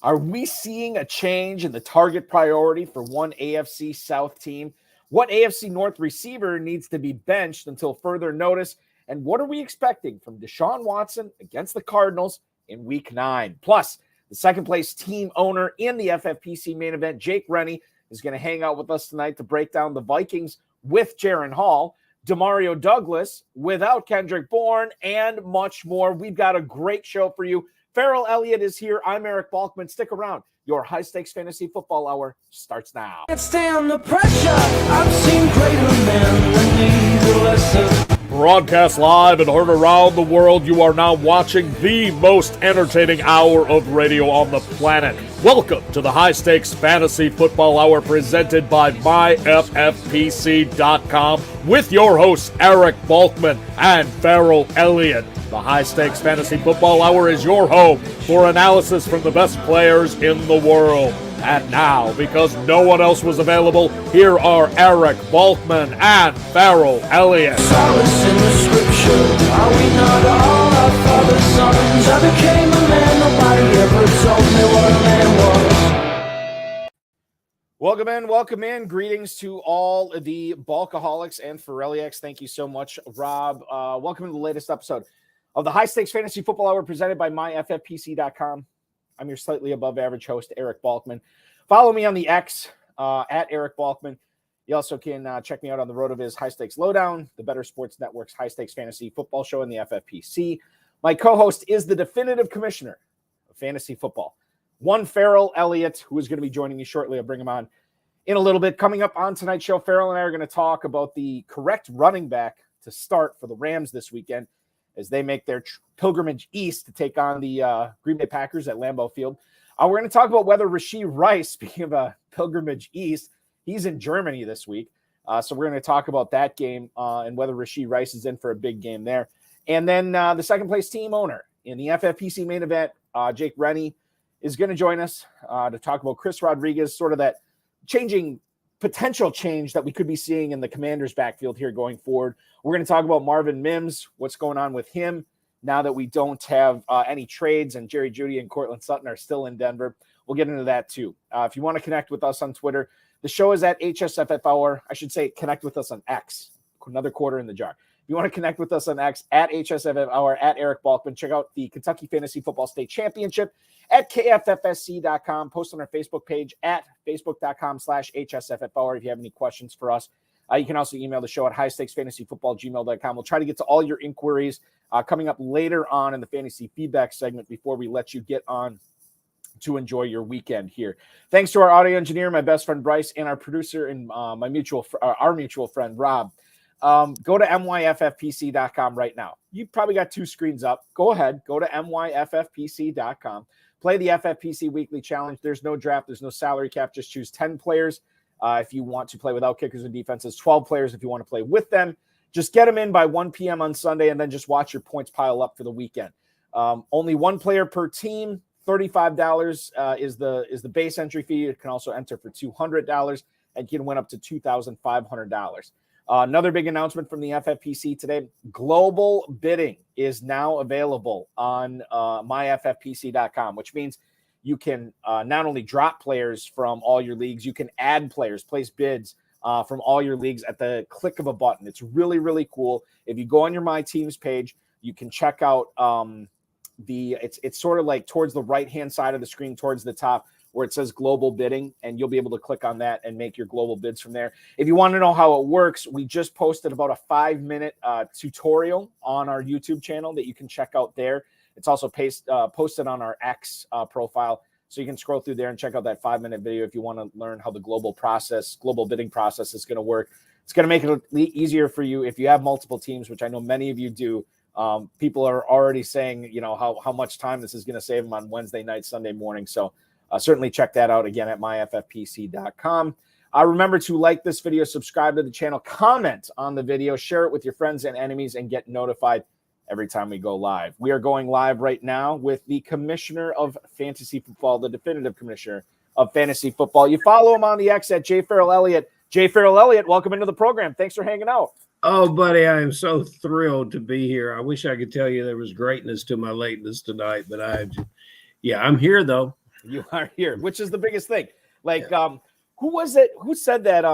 Are we seeing a change in the target priority for one AFC South team? What AFC North receiver needs to be benched until further notice? And what are we expecting from DeShaun Watson against the Cardinals in Week 9? Plus, the second-place team owner in the FFPC main event, Jake Rennie, is going to hang out with us tonight to break down the Vikings with Jaron Hall, Demario Douglas without Kendrick Bourne, and much more. We've got a great show for you. Ferrell Elliott is here. I'm Eric Balkman. Stick around. Your high-stakes fantasy football hour starts now. Can't stand the pressure. I've seen greater men than need a lesson. Broadcast live and heard around the world, you are now watching the most entertaining hour of radio on the planet. Welcome to the High Stakes Fantasy Football Hour presented by myffpc.com with your hosts Eric Balkman and Ferrell Elliott. The High Stakes Fantasy Football Hour is your home for analysis from the best players in the world. And now, because no one else was available, here are Eric Balkman and Ferrell Elliott. Solace in the scripture. Are we not all our father's sons? I became a man. Nobody ever told me what a man was. Welcome in. Greetings to all the Balkaholics and Ferrelliacs. Thank you so much, Rob. Welcome to the latest episode of the High Stakes Fantasy Football Hour presented by myffpc.com. I'm your slightly above average host, Eric Balkman. Follow me on the X at Eric Balkman. You also can check me out on the RotoViz High Stakes Lowdown, the Better Sports Network's High Stakes Fantasy Football Show in the FFPC. My co-host is the definitive commissioner of fantasy football, one Ferrell Elliott, who is going to be joining me shortly. I'll bring him on in a little bit. Coming up on tonight's show, Ferrell and I are going to talk about the correct running back to start for the Rams this weekend as they make their pilgrimage east to take on the Green Bay Packers at Lambeau Field. We're going to talk about whether Rashee Rice, speaking of a pilgrimage east, he's in Germany this week. So we're going to talk about that game and whether Rashee Rice is in for a big game there. And then the second-place team owner in the FFPC main event, Jake Rennie, is going to join us to talk about Chris Rodriguez, sort of that potential change that we could be seeing in the Commanders' backfield here going forward. We're going to talk about Marvin Mims, what's going on with him now that we don't have any trades and Jerry Jeudy and Cortland Sutton are still in Denver. We'll get into that too. If you want to connect with us on Twitter, the show is at HSFF. I should say connect with us on X. Another quarter in the jar. If you want to connect with us on X, at HSFF, at Eric Balkman. Check out the Kentucky Fantasy Football State Championship at kffsc.com. Post on our Facebook page at facebook.com/HSFF. If you have any questions for us, you can also email the show at highstakesfantasyfootball@gmail.com. We'll try to get to all your inquiries coming up later on in the fantasy feedback segment before we let you get on to enjoy your weekend here. Thanks to our audio engineer, my best friend Bryce, and our producer and our mutual friend Rob. Go to myffpc.com right now. You probably got two screens up. Go ahead. Go to myffpc.com. Play the FFPC Weekly Challenge. There's no draft. There's no salary cap. Just choose 10 players if you want to play without kickers and defenses, 12 players if you want to play with them. Just get them in by 1 p.m. on Sunday, and then just watch your points pile up for the weekend. Only one player per team. $35 is the base entry fee. You can also enter for $200 and you can win up to $2,500. Another big announcement from the FFPC today. Global bidding is now available on myffpc.com, which means you can not only drop players from all your leagues, you can add players, place bids from all your leagues at the click of a button. It's really, really cool. If you go on your My Teams page, you can check out it's sort of like towards the right-hand side of the screen, towards the top, where it says global bidding, and you'll be able to click on that and make your global bids from there. If you want to know how it works, we just posted about a 5-minute tutorial on our YouTube channel that you can check out there. It's also posted on our X profile, so you can scroll through there and check out that 5-minute video if you want to learn how the global bidding process is going to work. It's going to make it easier for you if you have multiple teams, which I know many of you do. People are already saying, how much time this is going to save them on Wednesday night, Sunday morning. So certainly check that out again at myffpc.com. Remember to like this video, subscribe to the channel, comment on the video, share it with your friends and enemies, and get notified every time we go live. We are going live right now with the commissioner of fantasy football, the definitive commissioner of fantasy football. You follow him on the X at J. Ferrell Elliott. J. Ferrell Elliott, welcome into the program. Thanks for hanging out. Oh, buddy, I am so thrilled to be here. I wish I could tell you there was greatness to my lateness tonight, but I'm here though. You are here, which is the biggest thing. Like, who was it? Who said that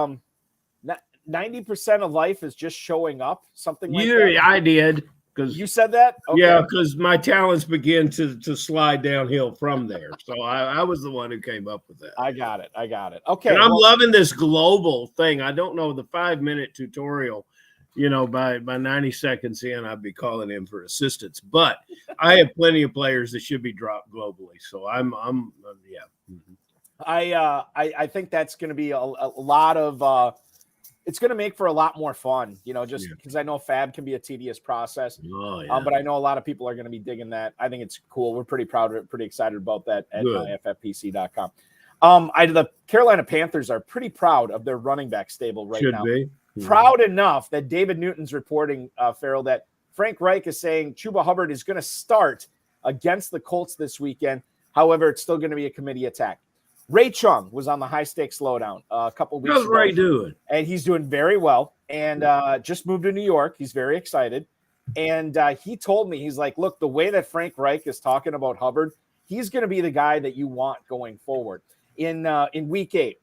90% of life is just showing up? Something like that? I did. Because you said that? Okay. Yeah, because my talents begin to slide downhill from there. So I was the one who came up with that. I got it. Okay. And I'm loving this global thing. I don't know the 5-minute tutorial, by 90 seconds in, I'd be calling in for assistance. But I have plenty of players that should be dropped globally. So I'm I think that's going to be a lot of it's going to make for a lot more fun, just because I know Fab can be a tedious process. But I know a lot of people are going to be digging that. I think it's cool. We're pretty proud of it, pretty excited about that at FFPC.com. The Carolina Panthers are pretty proud of their running back stable right now. Should be. Proud enough that David Newton's reporting, Ferrell, that Frank Reich is saying Chuba Hubbard is going to start against the Colts this weekend. However, it's still going to be a committee attack. Ray Chung was on the high stakes lowdown a couple weeks ago. How's Ray doing? And he's doing very well. And just moved to New York. He's very excited. And he told me, he's like, look, the way that Frank Reich is talking about Hubbard, he's going to be the guy that you want going forward. In week 8,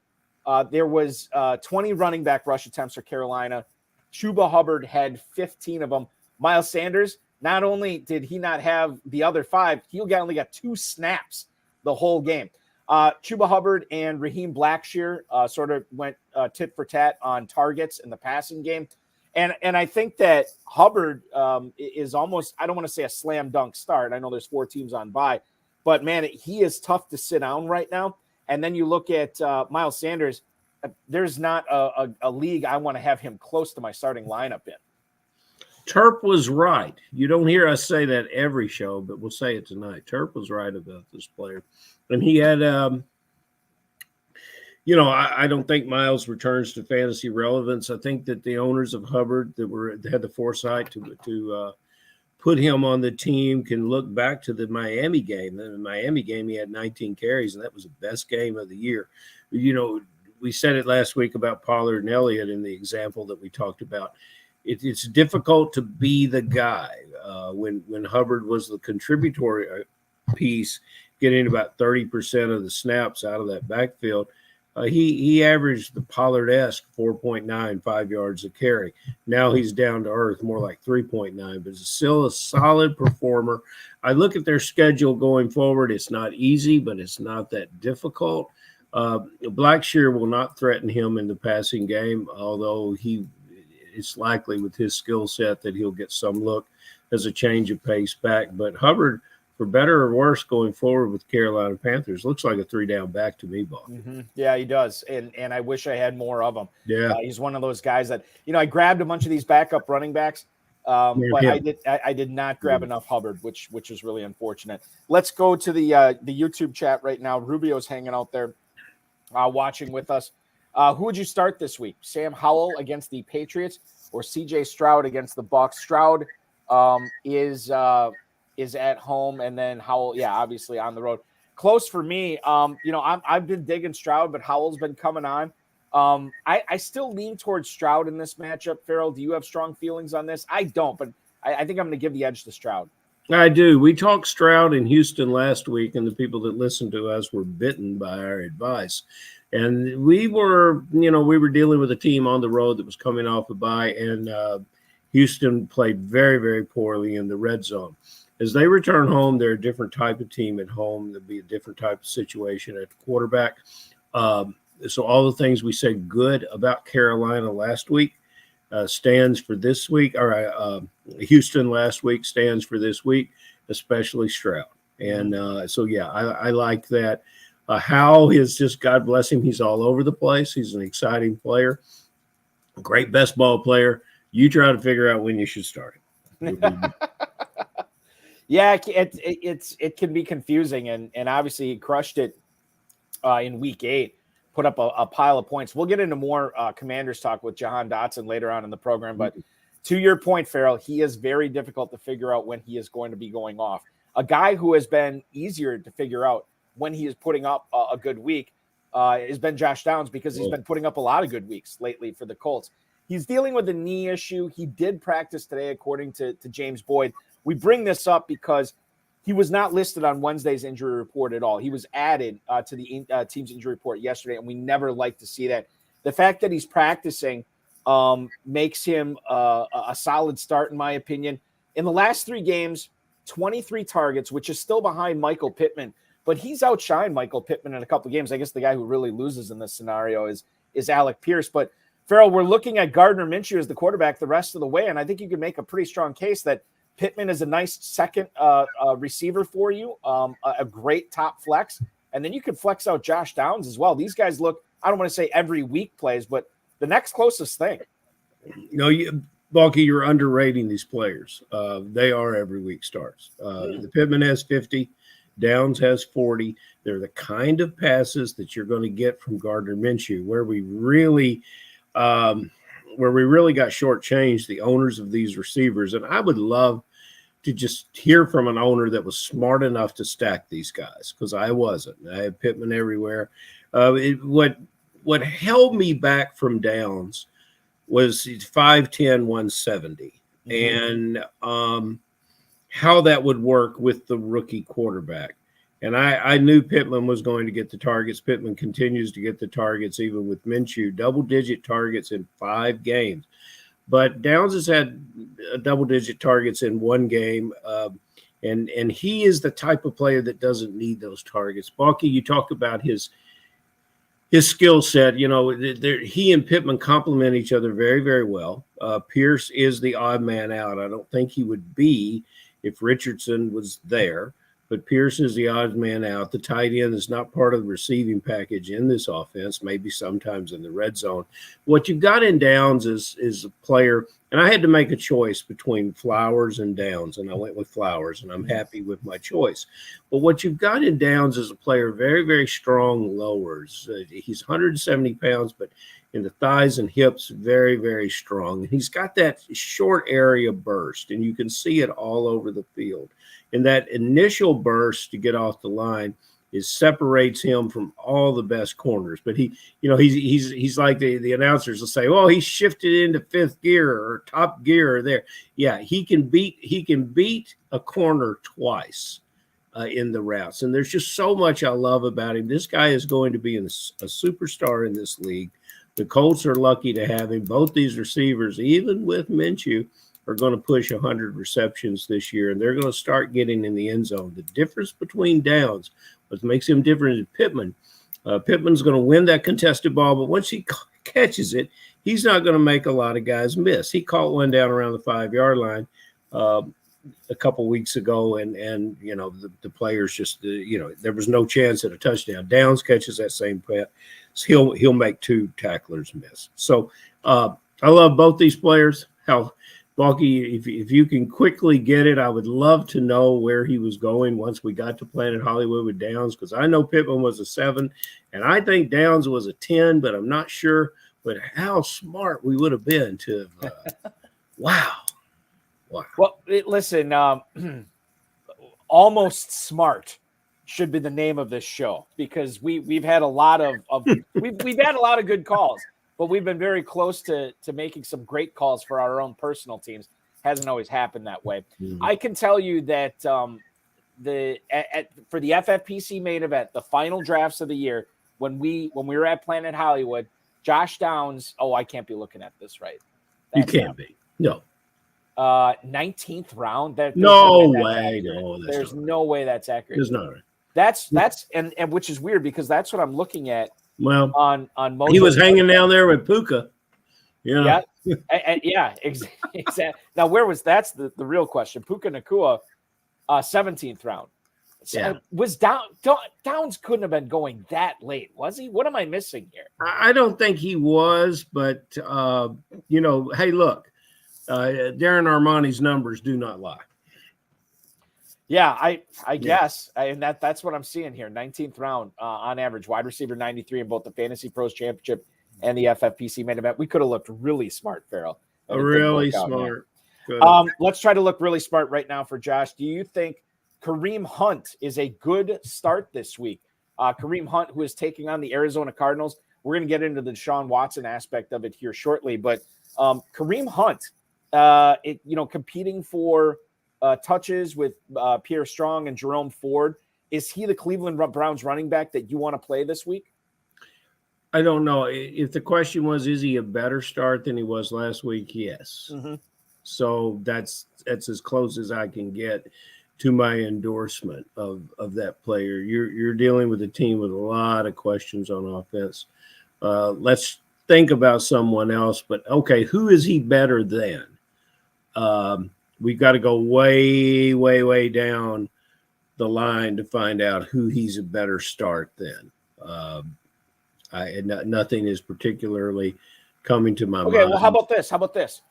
there was 20 running back rush attempts for Carolina. Chuba Hubbard had 15 of them. Miles Sanders, not only did he not have the other 5, he only got 2 snaps the whole game. Chuba Hubbard and Raheem Blackshear sort of went tit for tat on targets in the passing game. And I think that Hubbard is almost, I don't want to say a slam dunk start. I know there's 4 teams on bye, but man, he is tough to sit down right now. And then you look at Miles Sanders, there's not a league I want to have him close to my starting lineup in. Terp was right. You don't hear us say that every show, but we'll say it tonight. Terp was right about this player. And he had, I don't think Miles returns to fantasy relevance. I think that the owners of Hubbard that had the foresight to put him on the team can look back to the Miami game. In the Miami game, he had 19 carries, and that was the best game of the year. We said it last week about Pollard and Elliott in the example that we talked about. It's difficult to be the guy when Hubbard was the contributory piece, getting about 30% of the snaps out of that backfield. He averaged the Pollard-esque 4.95 yards a carry. Now he's down to earth, more like 3.9, but it's still a solid performer. I look at their schedule going forward. It's not easy, but it's not that difficult. Blackshear will not threaten him in the passing game, although it's likely with his skill set that he'll get some look as a change of pace back. But Hubbard, for better or worse, going forward with Carolina Panthers, looks like a 3-down back to me, Bob. Mm-hmm. Yeah, he does. And I wish I had more of him. Yeah. He's one of those guys that, I grabbed a bunch of these backup running backs, but I did not grab enough Hubbard, which is really unfortunate. Let's go to the YouTube chat right now. Rubio's hanging out there watching with us. Who would you start this week? Sam Howell against the Patriots or CJ Stroud against the Bucs? Stroud is at home, and then Howell, obviously on the road. Close for me. I've been digging Stroud, but Howell's been coming on. I still lean towards Stroud in this matchup. Ferrell, do you have strong feelings on this? I don't, but I think I'm going to give the edge to Stroud. I do. We talked Stroud in Houston last week, and the people that listened to us were bitten by our advice. And we were dealing with a team on the road that was coming off a bye, and Houston played very, very poorly in the red zone. As they return home, they're a different type of team at home. There'll be a different type of situation at quarterback. So all the things we said good about Carolina last week stands for this week. Houston last week stands for this week, especially Stroud. And I like that. Howell is just, God bless him, he's all over the place. He's an exciting player, a great best ball player. You try to figure out when you should start him. Yeah, it can be confusing, and obviously he crushed it in week 8, put up a pile of points. We'll get into more Commanders talk with Jahan Dotson later on in the program, but to your point, Ferrell, he is very difficult to figure out when he is going to be going off. A guy who has been easier to figure out when he is putting up a good week has been Josh Downs, because he's been putting up a lot of good weeks lately for the Colts. He's dealing with a knee issue. He did practice today, according to James Boyd. We bring this up because He was not listed on Wednesday's injury report at all. He was added to the team's injury report yesterday, and we never like to see that. The fact that he's practicing makes him a solid start, in my opinion. In the last 3 games, 23 targets, which is still behind Michael Pittman, but he's outshined Michael Pittman in a couple of games. I guess the guy who really loses in this scenario is Alec Pierce. But, Ferrell, we're looking at Gardner Minshew as the quarterback the rest of the way, and I think you can make a pretty strong case that Pittman is a nice second receiver for you, a great top flex. And then you can flex out Josh Downs as well. These guys look, I don't want to say every week plays, but the next closest thing. No, Balky, you're underrating these players. They are every week starts. The Pittman has 50. Downs has 40. They're the kind of passes that you're going to get from Gardner Minshew, where we really got shortchanged, the owners of these receivers. And I would love to just hear from an owner that was smart enough to stack these guys, because I wasn't. I had Pittman everywhere. What held me back from Downs was 5'10", 170, and how that would work with the rookie quarterback. And I knew Pittman was going to get the targets. Pittman continues to get the targets, even with Minshew, double-digit targets in 5 games. But Downs has had double-digit targets in 1 game, and he is the type of player that doesn't need those targets. Balky, you talk about his skill set. You know, he and Pittman complement each other very, very well. Pierce is the odd man out. I don't think he would be if Richardson was there. But Pierce is the odd man out. The tight end is not part of the receiving package in this offense, maybe sometimes in the red zone. What you've got in Downs is a player, and I had to make a choice between Flowers and Downs, and I went with Flowers, and I'm happy with my choice. But what you've got in Downs is a player very, very strong lowers. He's 170 pounds, but in the thighs and hips, very, very strong. And he's got that short area burst, and you can see it all over the field. And that initial burst to get off the line separates him from all the best corners. But he's like the announcers will say, "Oh, he shifted into 5th gear or top gear there." Yeah, he can beat a corner twice in the routes. And there's just so much I love about him. This guy is going to be a superstar in this league. The Colts are lucky to have him. Both these receivers, even with Minshew, are going to push 100 receptions this year, and they're going to start getting in the end zone. The difference between Downs, what makes him different is Pittman. Pittman's going to win that contested ball, but once he catches it, he's not going to make a lot of guys miss. He caught one down around the 5-yard line a couple weeks ago, and the players just there was no chance at a touchdown. Downs catches that same pass, he'll make 2 tacklers miss. So I love both these players. Balky, if you can quickly get it, I would love to know where he was going once we got to Planet Hollywood with Downs, because I know Pittman was a 7, and I think Downs was a 10, but I'm not sure. But how smart we would have been to have, wow. Well, listen, Almost Smart should be the name of this show, because we've had a lot of we've had a lot of good calls. But we've been very close to making some great calls for our own personal teams. Hasn't always happened that way. Mm-hmm. I can tell you that for the FFPC main event, the final drafts of the year, when we were at Planet Hollywood, Josh Downs. Oh, I can't be looking at this right. You can't be. No. 19th round. There's no way that's accurate. There's not. That's and which is weird, because that's what I'm looking at. Well, on Mojo, he was hanging down there with Puka. Yeah, exactly. Now, that's the real question. Puka Nacua, 17th round. So was Downs couldn't have been going that late, was he? What am I missing here? I don't think he was, but hey, look, Darren Armani's numbers do not lie. Yeah, I guess, and that's what I'm seeing here. 19th round on average, wide receiver 93 in both the Fantasy Pros Championship and the FFPC main event. We could have looked really smart, Ferrell. Really smart. Let's try to look really smart right now for Josh. Do you think Kareem Hunt is a good start this week? Kareem Hunt, who is taking on the Arizona Cardinals. We're going to get into the DeShaun Watson aspect of it here shortly, but Kareem Hunt, competing for touches with Pierre Strong and Jerome Ford. Is he the Cleveland Browns running back that you want to play this week? I don't know. If the question was, is he a better start than he was last week? Yes. Mm-hmm. So that's as close as I can get to my endorsement of that player. You're dealing with a team with a lot of questions on offense. Let's think about someone else, but okay, who is he better than? We've got to go way, way, way down the line to find out who he's a better start than. Nothing is particularly coming to my mind. Okay, well, how about this?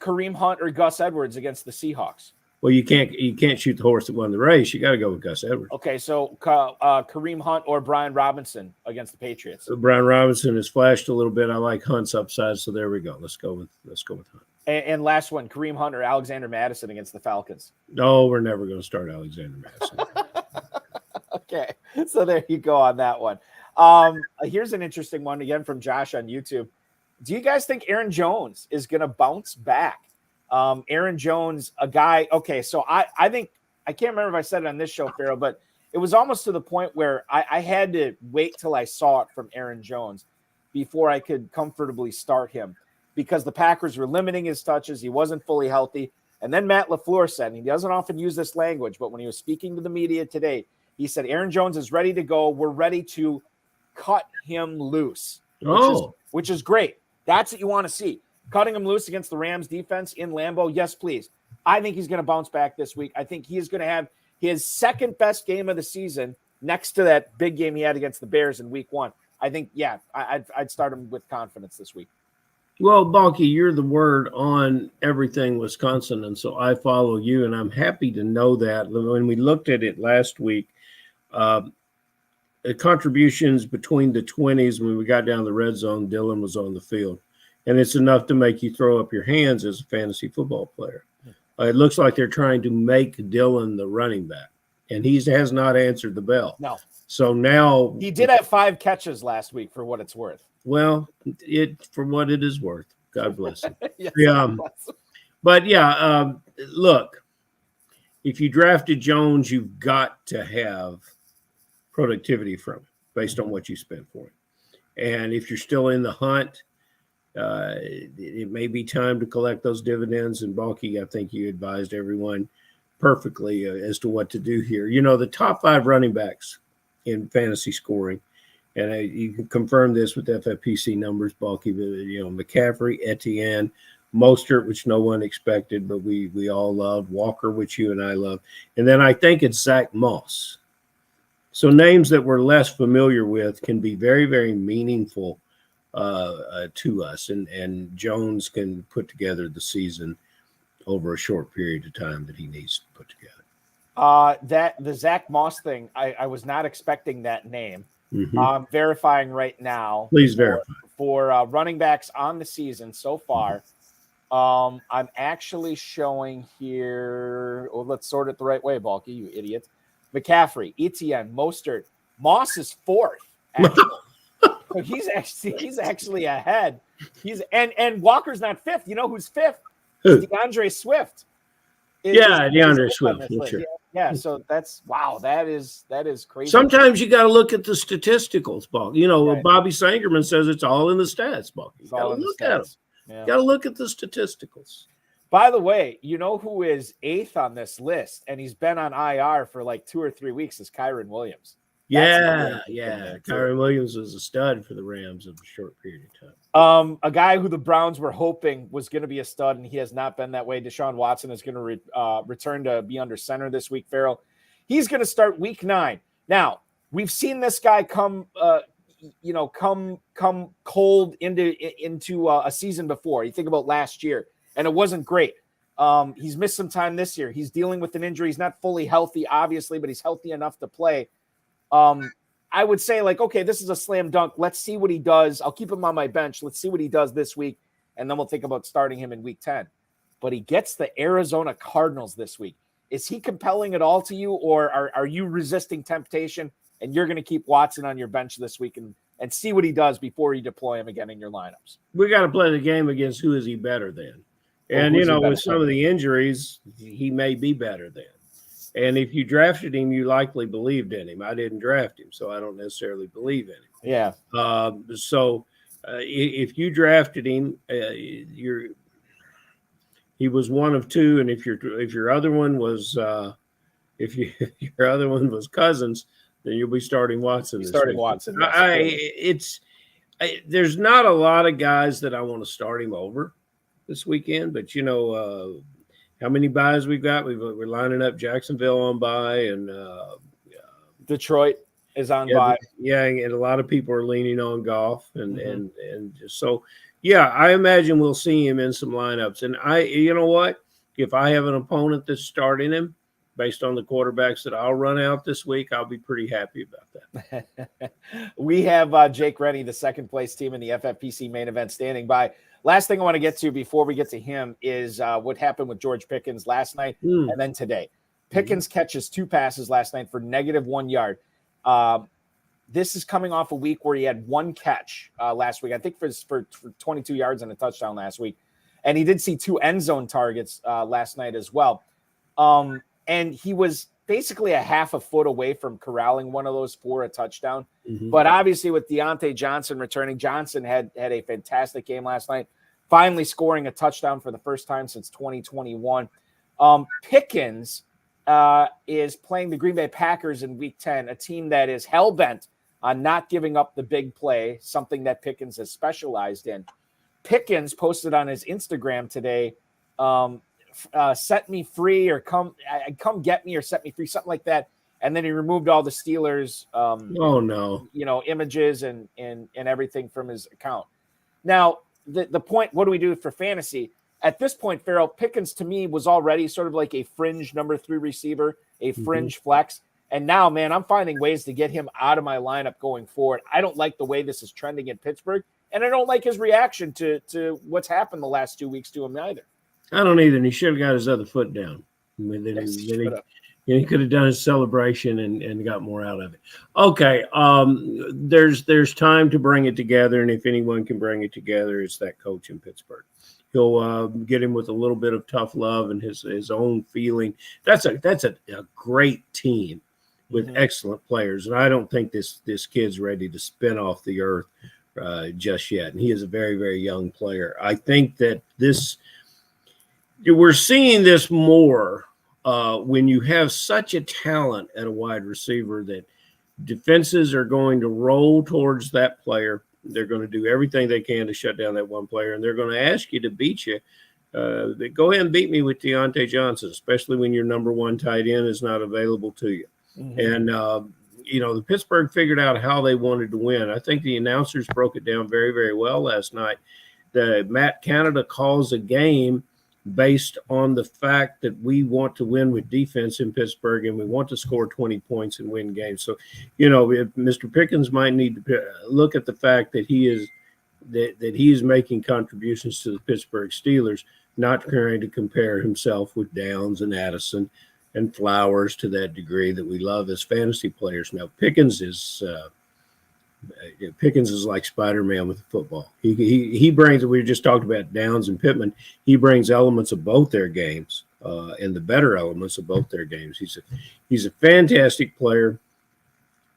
Kareem Hunt or Gus Edwards against the Seahawks? Well, you can't shoot the horse that won the race. You got to go with Gus Edwards. Okay, so Kareem Hunt or Brian Robinson against the Patriots? Brian Robinson has flashed a little bit. I like Hunt's upside, so there we go. Let's go with Hunt. And last one, Kareem Hunt or Alexander Madison against the Falcons? No, we're never going to start Alexander Madison. Okay, so there you go on that one. Here's an interesting one again from Josh on YouTube. Do you guys think Aaron Jones is going to bounce back? Aaron Jones, a guy. Okay, so I think I can't remember if I said it on this show, Ferrell, but it was almost to the point where I had to wait till I saw it from Aaron Jones before I could comfortably start him because the Packers were limiting his touches. He wasn't fully healthy. And then Matt LaFleur said, and he doesn't often use this language, but when he was speaking to the media today, he said, Aaron Jones is ready to go. We're ready to cut him loose, which is great. That's what you want to see. Cutting him loose against the Rams defense in Lambeau. Yes, please. I think he's going to bounce back this week. I think he is going to have his second best game of the season next to that big game he had against the Bears in week 1. I think, yeah, I'd start him with confidence this week. Well, Balky, you're the word on everything Wisconsin, and so I follow you, and I'm happy to know that. When we looked at it last week, the contributions between the 20s, when we got down the red zone, Dylan was on the field. And it's enough to make you throw up your hands as a fantasy football player. It looks like they're trying to make Dylan the running back, and he has not answered the bell. No. So now he did have 5 catches last week for what it's worth. Well, for what it is worth. God bless him. Yes, but yeah, look, if you drafted Jones, you've got to have productivity from it based on what you spent for him. And if you're still in the hunt, it may be time to collect those dividends. And Balky, I think you advised everyone perfectly as to what to do here. You know, the top 5 running backs in fantasy scoring, and you can confirm this with FFPC numbers, Balky, McCaffrey, Etienne, Mostert, which no one expected, but we all loved, Walker, which you and I love. And then I think it's Zach Moss. So names that we're less familiar with can be very, very meaningful to us, and Jones can put together the season over a short period of time that he needs to put together. The Zach Moss thing, I was not expecting that name. Mm-hmm. I'm verifying right now. Please verify. For running backs on the season so far. I'm actually showing here. Oh, let's sort it the right way, Balky, you idiot. McCaffrey, Etienne, Mostert. Moss is 4th. So he's actually ahead. And Walker's not 5th. You know who's 5th? DeAndre Swift. DeAndre Swift. Sure. Yeah, so that's that is crazy. Sometimes you got to look at the statisticals, Balky. You know, right. Bobby Sangerman says it's all in the stats, Balky. You got to look at them. Yeah. Got to look at the statisticals. By the way, you know who is 8th on this list, and he's been on IR for like 2 or 3 weeks, is Kyren Williams. Yeah. Kyren Williams was a stud for the Rams of a short period of time. A guy who the Browns were hoping was going to be a stud, and he has not been that way. DeShaun Watson is going to return to be under center this week, Ferrell. He's going to start week 9. Now, we've seen this guy come cold into a season before. You think about last year, and it wasn't great. He's missed some time this year. He's dealing with an injury. He's not fully healthy, obviously, but he's healthy enough to play. I would say, okay, this is a slam dunk. Let's see what he does. I'll keep him on my bench. Let's see what he does this week, and then we'll think about starting him in week 10. But he gets the Arizona Cardinals this week. Is he compelling at all to you, or are you resisting temptation and you're going to keep Watson on your bench this week and see what he does before you deploy him again in your lineups? We got to play the game against who is he better than. And, who's the better with some player? of the injuries, he may be better then. And if you drafted him, you likely believed in him. I didn't draft him, so I don't necessarily believe in him. Yeah. If you drafted him, he was one of two, and if your other one was if your other one was Cousins, then you'll be starting Watson. Watson. Yes, There's not a lot of guys that I want to start him over this weekend, but how many buys we've got? We're lining up Jacksonville on bye, and Detroit is on bye. Yeah, and a lot of people are leaning on Goff, and so I imagine we'll see him in some lineups. And you know what? If I have an opponent that's starting him based on the quarterbacks that I'll run out this week, I'll be pretty happy about that. We have Jake Rennie, the second place team in the FFPC main event, standing by. Last thing I want to get to before we get to him is what happened with George Pickens last night and then today. Pickens catches 2 passes last night for -1 yard. This is coming off a week where he had 1 catch last week, I think for 22 yards and a touchdown last week. And he did see 2 end zone targets last night as well. And he was basically a half a foot away from corralling one of those for a touchdown. But obviously with Deontay Johnson returning, Johnson had a fantastic game last night, finally scoring a touchdown for the first time since 2021. Pickens is playing the Green Bay Packers in Week 10, a team that is hell-bent on not giving up the big play, something that Pickens has specialized in. Pickens posted on his Instagram today, set me free or come get me or set me free, something like that. And then he removed all the Steelers images and everything from his account. Now, the point, what do we do for fantasy? At this point, Ferrell, Pickens to me was already sort of like a fringe number 3 receiver, a fringe flex. And now, man, I'm finding ways to get him out of my lineup going forward. I don't like the way this is trending in Pittsburgh, and I don't like his reaction to what's happened the last 2 weeks to him either. I don't either. And he should have got his other foot down. He could have done his celebration and got more out of it. Okay, there's time to bring it together, and if anyone can bring it together, it's that coach in Pittsburgh. He'll get him with a little bit of tough love and his own feeling. That's a great team with excellent players, and I don't think this kid's ready to spin off the earth just yet. And he is a very, very young player. I think that we're seeing this more when you have such a talent at a wide receiver that defenses are going to roll towards that player. They're going to do everything they can to shut down that one player, and they're going to ask you to beat you. Go ahead and beat me with Deontay Johnson, especially when your number 1 tight end is not available to you. And, the Pittsburgh figured out how they wanted to win. I think the announcers broke it down very, very well last night. Matt Canada calls a game based on the fact that we want to win with defense in Pittsburgh and we want to score 20 points and win games. So, if Mr. Pickens might need to look at the fact that he is making contributions to the Pittsburgh Steelers, not trying to compare himself with Downs and Addison and Flowers to that degree that we love as fantasy players. Now, Pickens is like Spider-Man with the football. He brings, we just talked about Downs and Pittman, he brings elements of both their games and the better elements of both their games. He's a fantastic player.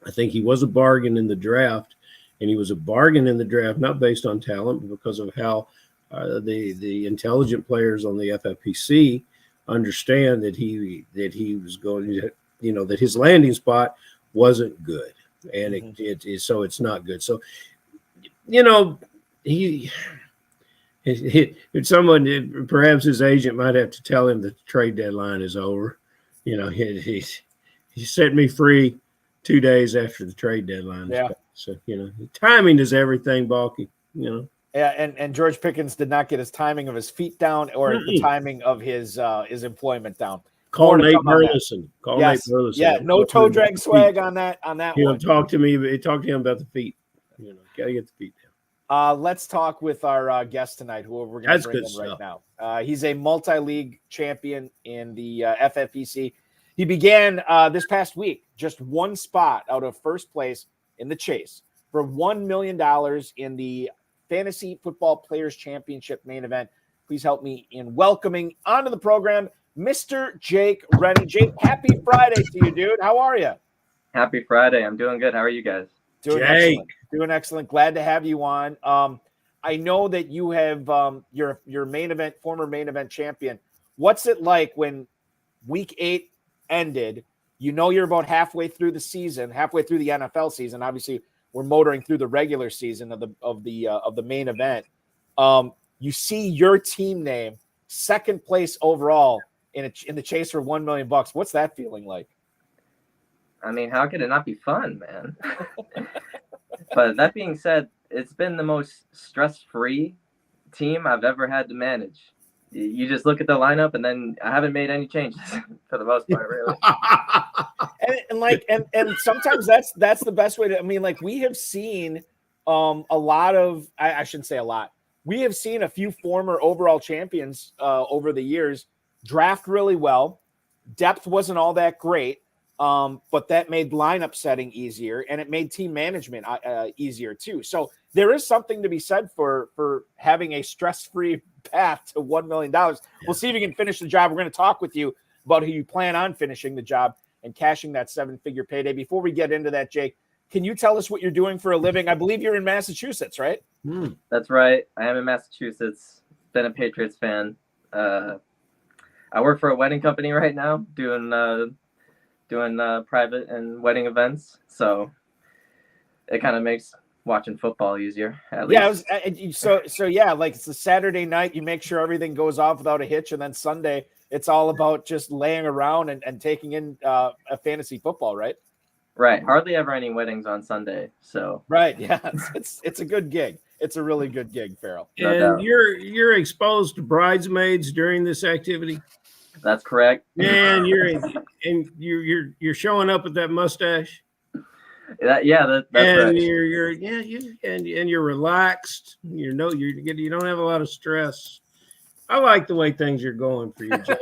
I think he was a bargain in the draft, and he was a bargain in the draft not based on talent, but because of how the intelligent players on the FFPC understand that he was going to, that his landing spot wasn't good. And so it's not good. So, someone, perhaps his agent might have to tell him the trade deadline is over. He set me free 2 days after the trade deadline. Yeah. So, timing is everything, Balky, Yeah, and George Pickens did not get his timing of his feet down or the timing of his employment down. Call Nate Burleson. Nate Burleson. Yeah, no toe drag swag on that one. Talk to me. Talk to him about the feet. Gotta get the feet down. Let's talk with our guest tonight, who we're going to bring in right now. He's a multi-league champion in the FFPC. He began this past week just 1 spot out of first place in the chase for $1 million in the Fantasy Football Players Championship main event. please help me in welcoming onto the program Mr. Jake Rennie. Jake, happy Friday to you, dude. How are you? Happy Friday. I'm doing good. How are you guys? Doing excellent. Doing excellent. Glad to have you on. I know that you have your former main event champion. What's it like when week 8 ended? You know you're about halfway through the season, halfway through the NFL season. Obviously, we're motoring through the regular season of the main event. You see your team name second place overall in the chase for $1 million. What's that feeling like? I mean, how could it not be fun, man? But that being said, it's been the most stress-free team I've ever had to manage. You just look at the lineup, and then I haven't made any changes for the most part, really. and sometimes that's the best way to. I mean, like we have seen a lot of. I shouldn't say a lot. We have seen a few former overall champions over the years draft really well. Depth wasn't all that great. But that made lineup setting easier, and it made team management easier too. So there is something to be said for having a stress-free path to $1 million. We'll see if you can finish the job. We're going to talk with you about who you plan on finishing the job and cashing that 7-figure payday. Before we get into that, Jake, can you tell us what you're doing for a living? I believe you're in Massachusetts, right? That's right. I am in Massachusetts. Been a Patriots fan. I work for a wedding company right now, doing private and wedding events, so it kind of makes watching football easier. At least. Yeah, like it's a Saturday night, you make sure everything goes off without a hitch, and then Sunday it's all about just laying around and taking in a fantasy football, right? Right. Hardly ever any weddings on Sunday, so right. Yeah, it's a good gig. It's a really good gig, Ferrell. And you're exposed to bridesmaids during this activity. That's correct. Man, you're showing up with that mustache. That's and right. You're relaxed. You don't have a lot of stress. I like the way things are going for you, Jake.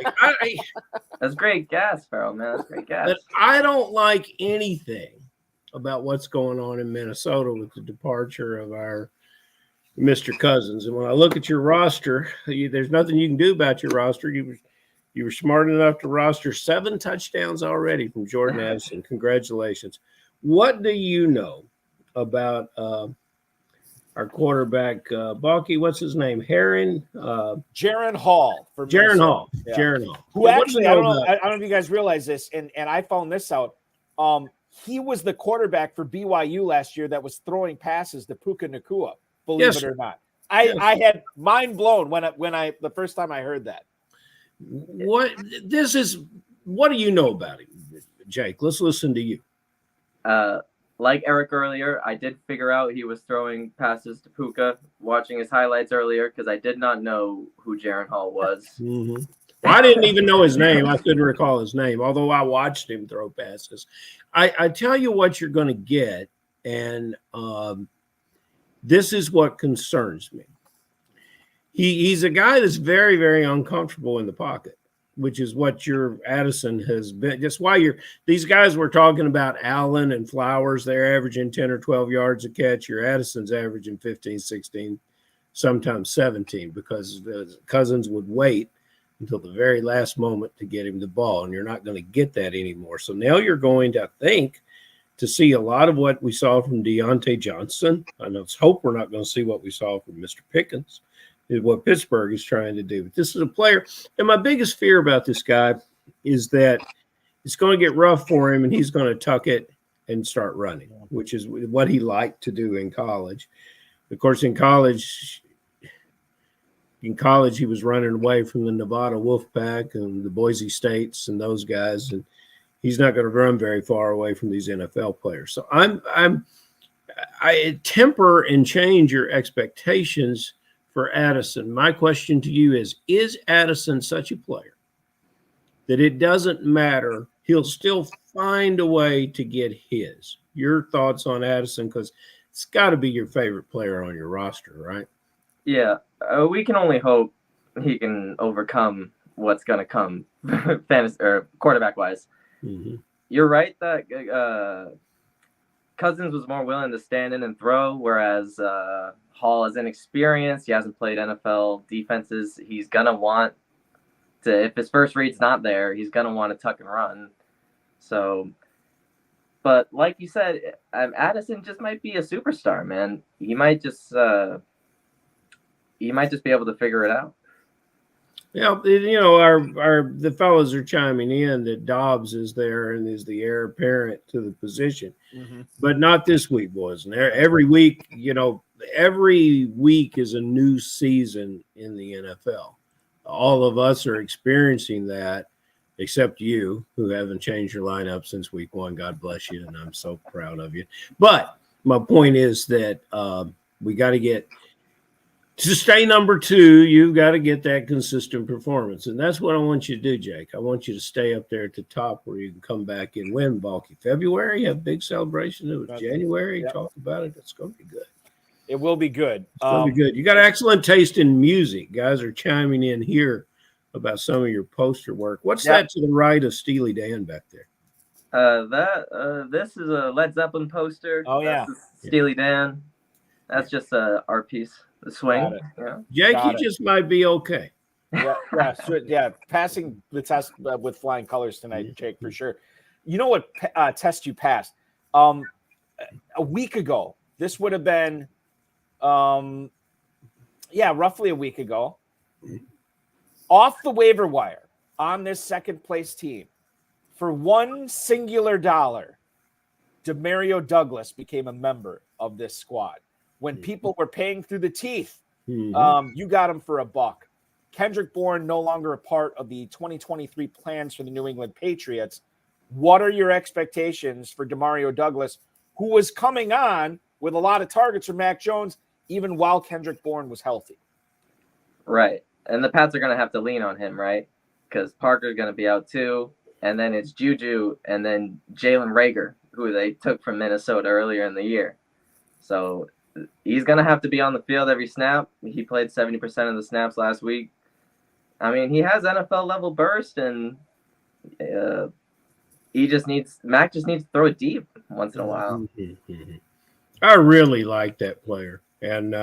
That's great gas, Ferrell, man. That's great gas. But I don't like anything about what's going on in Minnesota with the departure of our Mr. Cousins. And when I look at your roster, there's nothing you can do about your roster. You were smart enough to roster 7 touchdowns already from Jordan Addison. Congratulations. What do you know about our quarterback, Balky? What's his name? Jaron Hall. Jaron Hall. Yeah. Jaron Hall. Who actually, I don't know if you guys realize this, and I found this out. He was the quarterback for BYU last year that was throwing passes to Puka Nacua, believe it or not. I had mind blown when the first time I heard that. What do you know about him, Jake? Let's listen to you. Like Eric earlier, I did figure out he was throwing passes to Puka, watching his highlights earlier, because I did not know who Jaron Hall was. Mm-hmm. Well, I didn't even know his name. I couldn't recall his name, although I watched him throw passes. I tell you what you're going to get, and this is what concerns me. He's a guy that's very, very uncomfortable in the pocket, which is what your Addison has been. Just why these guys we're talking about, Allen and Flowers, they're averaging 10 or 12 yards a catch. Your Addison's averaging 15, 16, sometimes 17, because the Cousins would wait until the very last moment to get him the ball, and you're not going to get that anymore. So now you're going to think to see a lot of what we saw from Deontay Johnson. I know it's hope we're not going to see what we saw from Mr. Pickens, is what Pittsburgh is trying to do. But this is a player, and my biggest fear about this guy is that it's going to get rough for him, and he's going to tuck it and start running, which is what he liked to do in college. Of course, in college, he was running away from the Nevada Wolfpack and the Boise States and those guys, and he's not going to run very far away from these NFL players. So I temper and change your expectations for Addison. My question to you is Addison such a player that it doesn't matter? He'll still find a way to get his. Your thoughts on Addison, because it's got to be your favorite player on your roster, right? Yeah, we can only hope he can overcome what's going to come fantasy or quarterback-wise. Mm-hmm. You're right that Cousins was more willing to stand in and throw, whereas Hall is inexperienced. He hasn't played NFL defenses. He's going to want to, if his first read's not there, he's going to want to tuck and run. So, but like you said, Addison just might be a superstar, man. He might just be able to figure it out. Yeah, you know, the fellows are chiming in that Dobbs is there and is the heir apparent to the position, but not this week, boys. And every week, you know, every week is a new season in the NFL. All of us are experiencing that, except you, who haven't changed your lineup since week 1. God bless you, and I'm so proud of you. But my point is that we got to get – to stay number 2, you've got to get that consistent performance. And that's what I want you to do, Jake. I want you to stay up there at the top where you can come back and win, Balky. February, have a big celebration. It was January. Yep. Talk about it. It's going to be good. It will be good. It's going to be good. You got excellent taste in music. Guys are chiming in here about some of your poster work. What's that to the right of Steely Dan back there? This is a Led Zeppelin poster. Oh, yeah. Steely Dan. That's just our piece. The swing. Yeah. Jake, you just might be okay. Yeah. Passing the test with flying colors tonight, Jake, for sure. You know what test you passed? A week ago. This would have been, roughly a week ago. Off the waiver wire on this second place team, for $1 singular, Demario Douglas became a member of this squad. When people were paying through the teeth, you got him for $1. Kendrick Bourne no longer a part of the 2023 plans for the New England Patriots. What are your expectations for Demario Douglas, who was coming on with a lot of targets from Mac Jones, even while Kendrick Bourne was healthy? Right. And the Pats are going to have to lean on him, right? Because Parker's going to be out too. And then it's Juju and then Jalen Reagor, who they took from Minnesota earlier in the year. So he's going to have to be on the field every snap. He played 70% of the snaps last week. I mean, he has NFL level burst, and Mac just needs to throw it deep once in a while. I really like that player. And,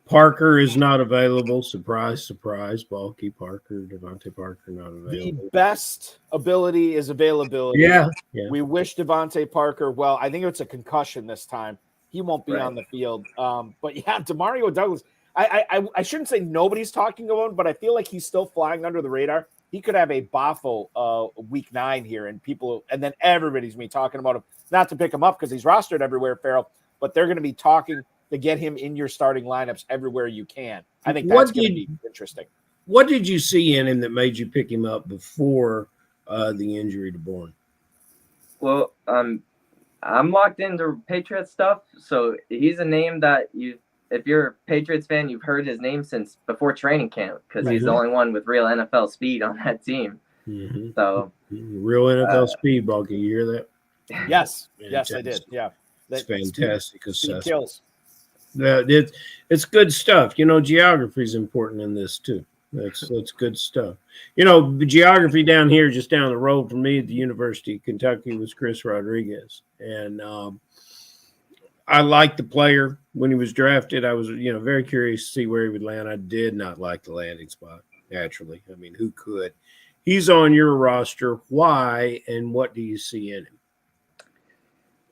Parker is not available. Surprise, surprise. Bulky Parker, Devontae Parker not available. The best ability is availability. Yeah. We wish Devontae Parker well. I think it's a concussion this time. He won't be on the field. But Demario Douglas. I shouldn't say nobody's talking about him, but I feel like he's still flying under the radar. He could have a Boffo week 9 here, and then everybody's going to be talking about him. Not to pick him up because he's rostered everywhere, Ferrell, but they're going to be talking to get him in your starting lineups everywhere you can. I think that's going to be interesting. What did you see in him that made you pick him up before the injury to Bourne? Well, I'm locked into Patriots stuff, so he's a name that if you're a Patriots fan, you've heard his name since before training camp because he's the only one with real NFL speed on that team. So real NFL speed, Bulky. You hear that? Yes, I did. Yeah, that's fantastic. Speed kills. It's good stuff. Geography is important in this too. That's good stuff. The geography down here, just down the road from me at the University of Kentucky, was Chris Rodriguez, and I liked the player when he was drafted. I was, very curious to see where he would land. I did not like the landing spot. Naturally, I mean, who could? He's on your roster. Why and what do you see in him?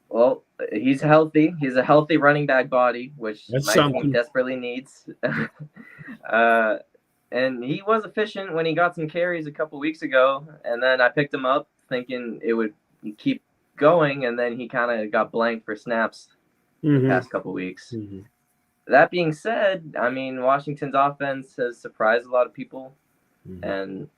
Well, he's healthy. He's a healthy running back body, which my team desperately needs. And he was efficient when he got some carries a couple weeks ago. And then I picked him up thinking it would keep going. And then he kind of got blanked for snaps the past couple weeks. That being said, I mean, Washington's offense has surprised a lot of people. And,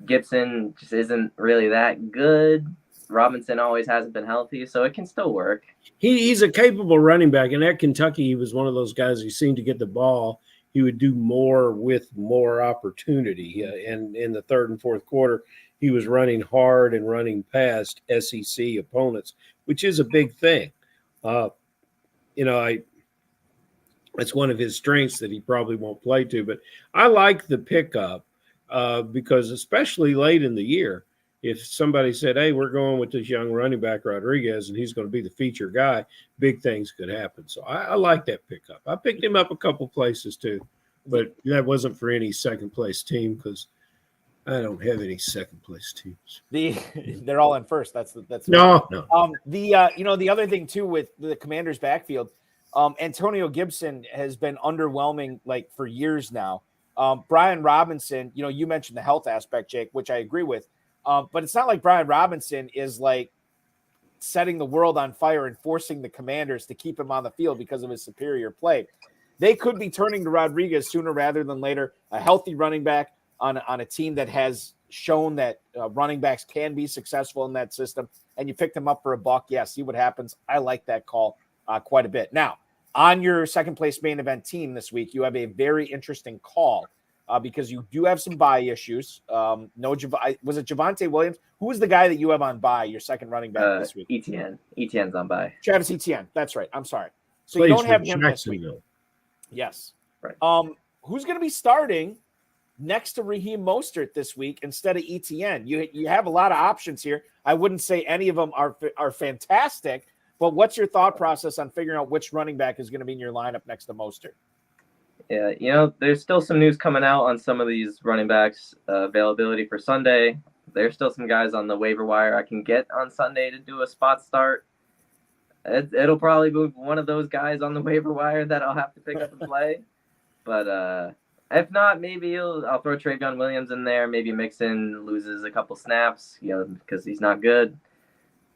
Gibson just isn't really that good. Robinson always hasn't been healthy, so it can still work. He's a capable running back, and at Kentucky, he was one of those guys who seemed to get the ball. He would do more with more opportunity. And in the third and fourth quarter, he was running hard and running past SEC opponents, which is a big thing. It's one of his strengths that he probably won't play to. But I like the pickup because especially late in the year, if somebody said, hey, we're going with this young running back Rodriguez and he's going to be the feature guy, big things could happen. So I like that pickup. I picked him up a couple places too, but that wasn't for any second place team because I don't have any second place teams. They're all in first. That's no. The other thing too with the Commanders backfield, Antonio Gibson has been underwhelming like for years now. Brian Robinson, you mentioned the health aspect, Jake, which I agree with. But it's not like Brian Robinson is like setting the world on fire and forcing the Commanders to keep him on the field because of his superior play. They could be turning to Rodriguez sooner rather than later, a healthy running back on a team that has shown that running backs can be successful in that system. And you picked him up for $1. Yeah, see what happens. I like that call quite a bit. Now, on your second place main event team this week, you have a very interesting call. Because you do have some bye issues. Was it Javonte Williams? Who was the guy that you have on bye, your second running back this week? Etienne's on bye. Travis Etienne. That's right. I'm sorry. So Plays you don't have him this week. Yes. Right. Who's going to be starting next to Raheem Mostert this week instead of Etienne? You have a lot of options here. I wouldn't say any of them are fantastic, but what's your thought process on figuring out which running back is going to be in your lineup next to Mostert? Yeah, there's still some news coming out on some of these running backs availability for Sunday. There's still some guys on the waiver wire I can get on Sunday to do a spot start. It'll probably be one of those guys on the waiver wire that I'll have to pick up and play. But if not, maybe I'll throw Travion Williams in there. Maybe Mixon loses a couple snaps, because he's not good.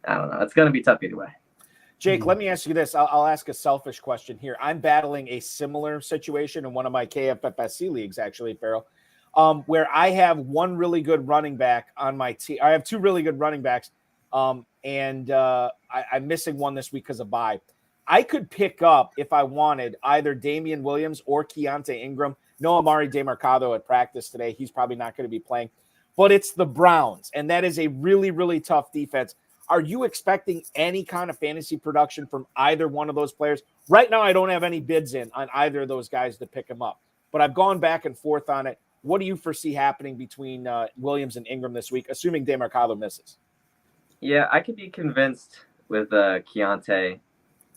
I don't know. It's going to be tough either way. Jake, let me ask you this. I'll ask a selfish question here. I'm battling a similar situation in one of my KFFSC leagues, actually, Ferrell, where I have one really good running back on my team. I have two really good running backs, and I'm missing one this week because of bye. I could pick up, if I wanted, either Damian Williams or Keontae Ingram. No Amari DeMarcado at practice today. He's probably not going to be playing. But it's the Browns, and that is a really, really tough defense. Are you expecting any kind of fantasy production from either one of those players? Right now, I don't have any bids in on either of those guys to pick them up, but I've gone back and forth on it. What do you foresee happening between Williams and Ingram this week, assuming DeMarcado misses? Yeah, I could be convinced with Keontae.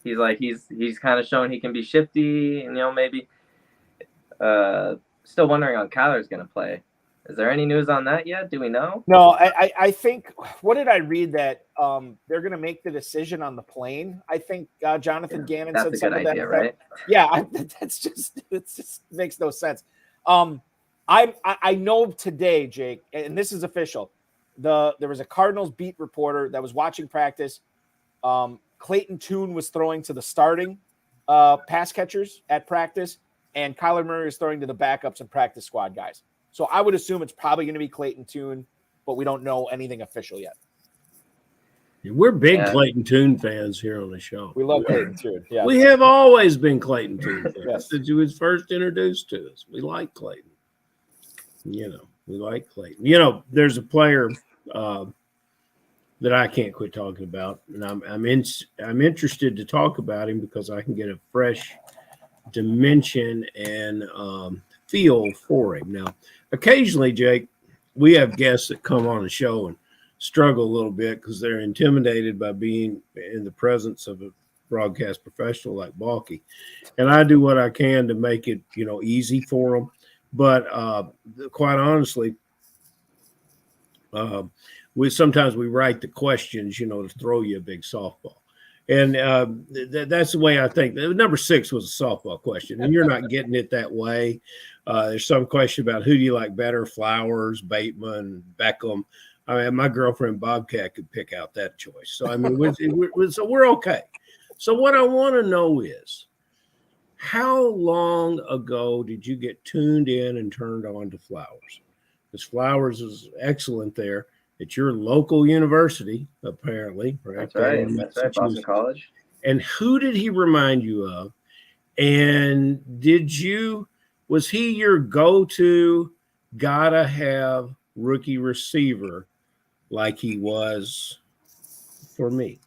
He's kind of shown he can be shifty, and maybe still wondering on Kyler's going to play. Is there any news on that yet? Do we know? No, I think, what did I read that they're going to make the decision on the plane? I think Jonathan Gannon said something like that. Right? Yeah, it just makes no sense. I know today, Jake, and this is official. There was a Cardinals beat reporter that was watching practice. Clayton Tune was throwing to the starting pass catchers at practice, and Kyler Murray is throwing to the backups and practice squad guys. So I would assume it's probably going to be Clayton Tune, but we don't know anything official yet. We're big Clayton Tune fans here on the show. We love Clayton Tune. Yeah, we have always been Clayton Tune fans yes. since he was first introduced to us. We like Clayton. We like Clayton. There's a player that I can't quit talking about, and I'm interested to talk about him because I can get a fresh dimension and feel for him. Now, occasionally, Jake, we have guests that come on the show and struggle a little bit because they're intimidated by being in the presence of a broadcast professional like Balky. And I do what I can to make it, easy for them. But quite honestly, sometimes we write the questions, to throw you a big softball. And that's the way I think. Number 6 was a softball question, and you're not getting it that way. There's some question about who do you like better, Flowers, Bateman, Beckham. I mean, my girlfriend Bobcat could pick out that choice. So, I mean, so we're okay. So what I want to know is, how long ago did you get tuned in and turned on to Flowers? Because Flowers is excellent there. It's your local university, apparently. Right? That's right. Boston College. And who did he remind you of? And was he your go-to, gotta have rookie receiver like he was for me?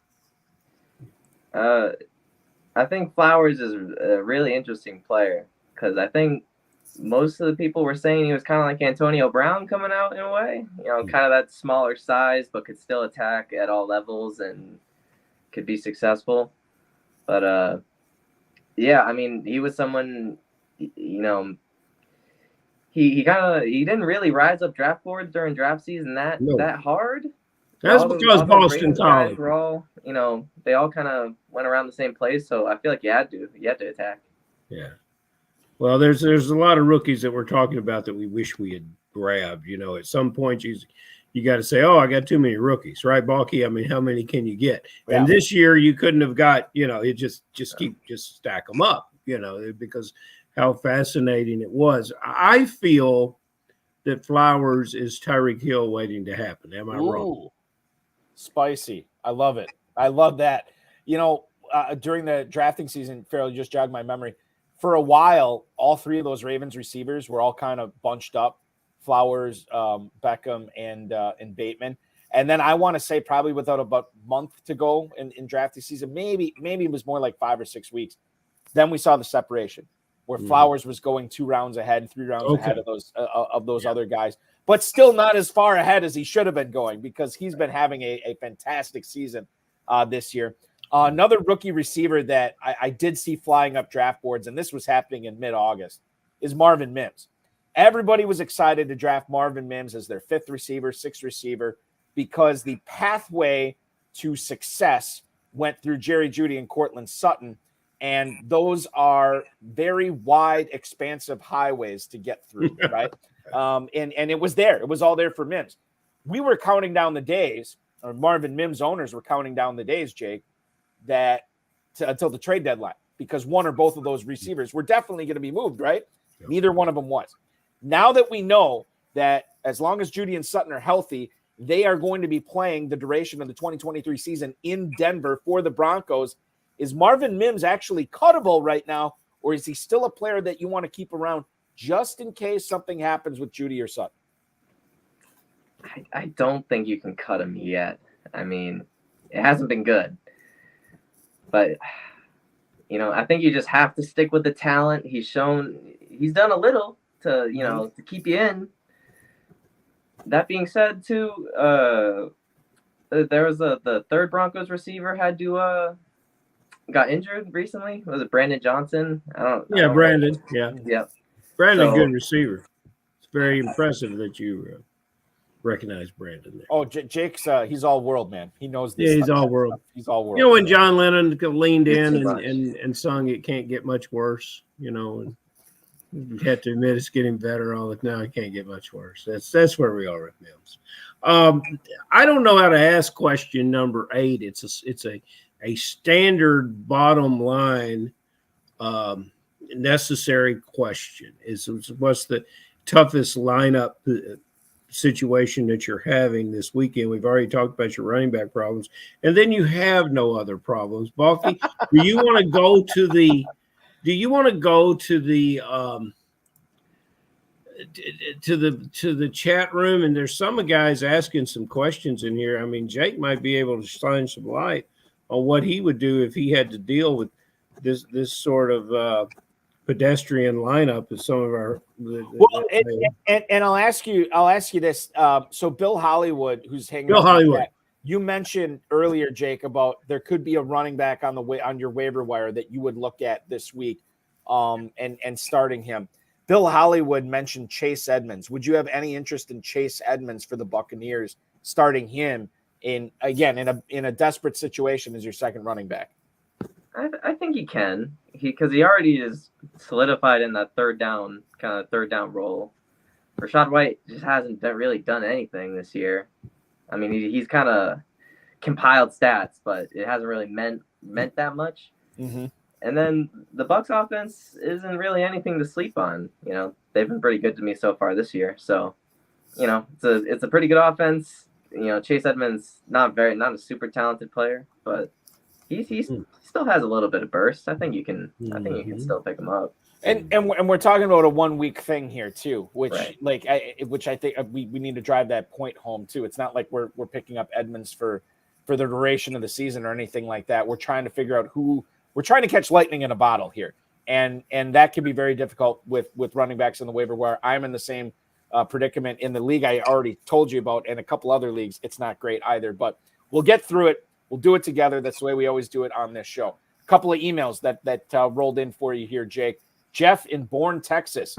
I think Flowers is a really interesting player because I think most of the people were saying he was kind of like Antonio Brown coming out in a way, kind of that smaller size, but could still attack at all levels and could be successful. But yeah, I mean, he was someone, he didn't really rise up draft boards during draft season that hard. That's because Boston College were all, they all kind of went around the same place. So I feel like you had to attack. Yeah. Well, there's a lot of rookies that we're talking about that we wish we had grabbed. At some point you got to say, oh, I got too many rookies, right, Balky? I mean, how many can you get? Yeah. And this year you couldn't have got, it just stack them up, because how fascinating it was. I feel that Flowers is Tyreek Hill waiting to happen. Am I wrong? Spicy. I love it. I love that. During the drafting season, Ferrell, you just jogged my memory. For a while, all three of those Ravens receivers were all kind of bunched up. Flowers, Beckham, and Bateman. And then I want to say probably without about a month to go in drafting season, maybe it was more like 5 or 6 weeks. Then we saw the separation where Flowers was going 2 rounds ahead, 3 rounds ahead of those other guys, but still not as far ahead as he should have been going because he's been having a fantastic season this year. Another rookie receiver that I did see flying up draft boards, and this was happening in mid-August, is Marvin Mims. Everybody was excited to draft Marvin Mims as their 5th receiver, 6th receiver, because the pathway to success went through Jerry Jeudy and Courtland Sutton, and those are very wide, expansive highways to get through, right? And it was there. It was all there for Mims. We were counting down the days, or Marvin Mims owners were counting down the days, Jake, until the trade deadline, because one or both of those receivers were definitely going to be moved, right? Yep. Neither one of them was. Now that we know that as long as Jeudy and Sutton are healthy, they are going to be playing the duration of the 2023 season in Denver for the Broncos. Is Marvin Mims actually cuttable right now, or is he still a player that you want to keep around just in case something happens with Jeudy or Sutton? I don't think you can cut him yet. I mean, it hasn't been good. But, I think you just have to stick with the talent. He's done a little to, to keep you in. That being said, too, there was the third Broncos receiver got injured recently. Was it Brandon Johnson? Brandon. Yeah. Yep. Brandon, good receiver. It's very impressive that you recognize Brandon there. Oh, Jake's he's all world, man. He knows this. Yeah, he's all world. He's all world. When John Lennon leaned in and sung "It Can't Get Much Worse," and you have to admit it's getting better all the time. It can't get much worse. That's where we are with Mims. I don't know how to ask question number 8. It's a standard bottom line necessary question. What's the toughest lineup situation that you're having this weekend? We've already talked about your running back problems, and then you have no other problems. Balky, do you want to go to the to the chat room? And there's some guys asking some questions in here. I mean, Jake might be able to shine some light on what he would do if he had to deal with this sort of pedestrian lineup of some of our. And I'll ask you this. So Bill Hollywood, who's hanging Bill Hollywood. You mentioned earlier, Jake, about there could be a running back on your waiver wire that you would look at this week, and starting him. Bill Hollywood mentioned Chase Edmonds. Would you have any interest in Chase Edmonds for the Buccaneers, starting him in a desperate situation as your second running back? I think he can, because he already is solidified in that third down role. Rachaad White just hasn't really done anything this year. I mean, he's kind of compiled stats, but it hasn't really meant that much. Mm-hmm. And then the Bucs offense isn't really anything to sleep on. They've been pretty good to me so far this year. So, it's a pretty good offense. Chase Edmonds not a super talented player, but he still has a little bit of burst. I think you can still pick him up. And we're talking about a 1 week thing here too, which I think we need to drive that point home too. It's not like we're picking up Edmonds for the duration of the season or anything like that. We're trying to figure out we're trying to catch lightning in a bottle here. And that can be very difficult with running backs in the waiver wire. I'm in the same predicament in the league I already told you about, and a couple other leagues. It's not great either, but we'll get through it. We'll do it together. That's the way we always do it on this show. A couple of emails that rolled in for you here, Jake. Jeff in Bourne, Texas.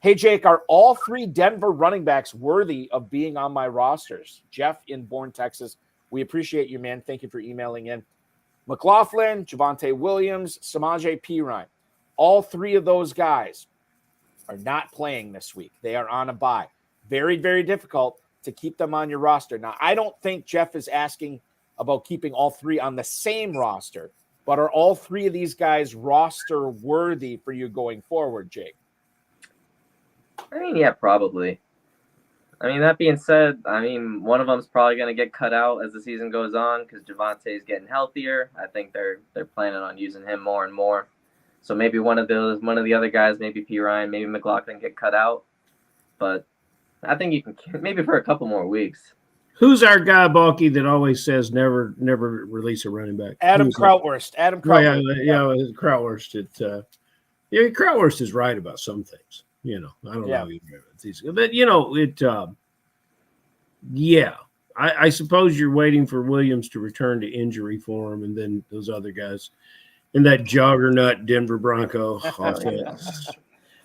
Hey, Jake, are all 3 Denver running backs worthy of being on my rosters? Jeff in Bourne, Texas. We appreciate you, man. Thank you for emailing in. McLaughlin, Javonte Williams, Samaje Perine. All 3 of those guys are not playing this week. They are on a bye. Very, very difficult to keep them on your roster. Now, I don't think Jeff is asking about keeping all 3 on the same roster, but are all 3 of these guys roster worthy for you going forward, Jake? I mean, yeah, probably. I mean, that being said, I mean, one of them's probably going to get cut out as the season goes on because Javonte's getting healthier. I think they're planning on using him more and more. So maybe one of the other guys, maybe Perine, maybe McLaughlin get cut out. But I think you can maybe for a couple more weeks. Who's our guy, Balky, that always says never release a running back? Adam Krautwurst. Adam Krautwurst. Krautwurst. Krautwurst is right about some things. I don't know. But, I suppose you're waiting for Williams to return to injury for him, and then those other guys in that juggernaut Denver Bronco offense.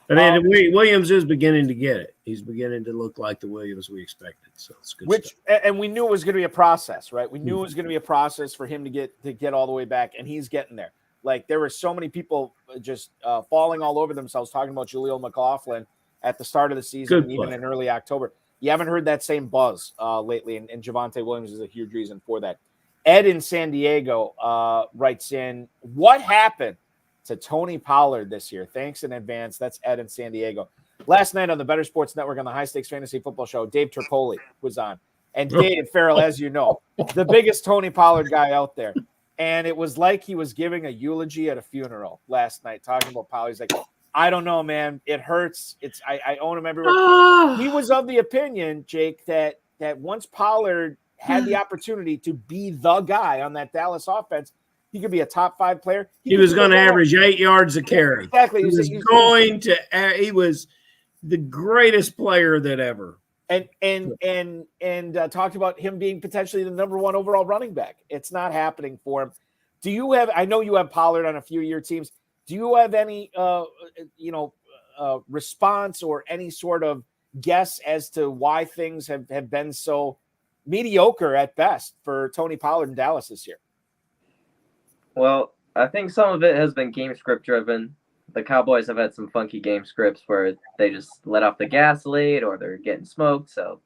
And then Williams is beginning to get it. He's beginning to look like the Williams we expected. So it's good stuff. And we knew it was going to be a process, right? We knew it was going to be a process for him to get all the way back, and he's getting there. Like, there were so many people just falling all over themselves talking about Jaleel McLaughlin at the start of the season and even in early October. You haven't heard that same buzz lately, and Javonte Williams is a huge reason for that. Ed in San Diego writes in, what happened to Tony Pollard this year? Thanks in advance. That's Ed in San Diego. Last night on the Better Sports Network on the High Stakes Fantasy Football Show, Dave Tripoli was on. And Dave Ferrell, as you know, the biggest Tony Pollard guy out there. And it was like he was giving a eulogy at a funeral last night, talking about Pollard. He's like, I don't know, man. It hurts. I own him everywhere. He was of the opinion, Jake, that once Pollard had the opportunity to be the guy on that Dallas offense, he could be a top 5 player. He was going to average 8 yards a carry. Exactly. He was the greatest player that ever. And talked about him being potentially the number 1 overall running back. It's not happening for him. Do you have? I know you have Pollard on a few of your teams. Do you have any, response or any sort of guess as to why things have been so mediocre at best for Tony Pollard in Dallas this year? Well, I think some of it has been game script driven. The Cowboys have had some funky game scripts where they just let off the gas late or they're getting smoked. So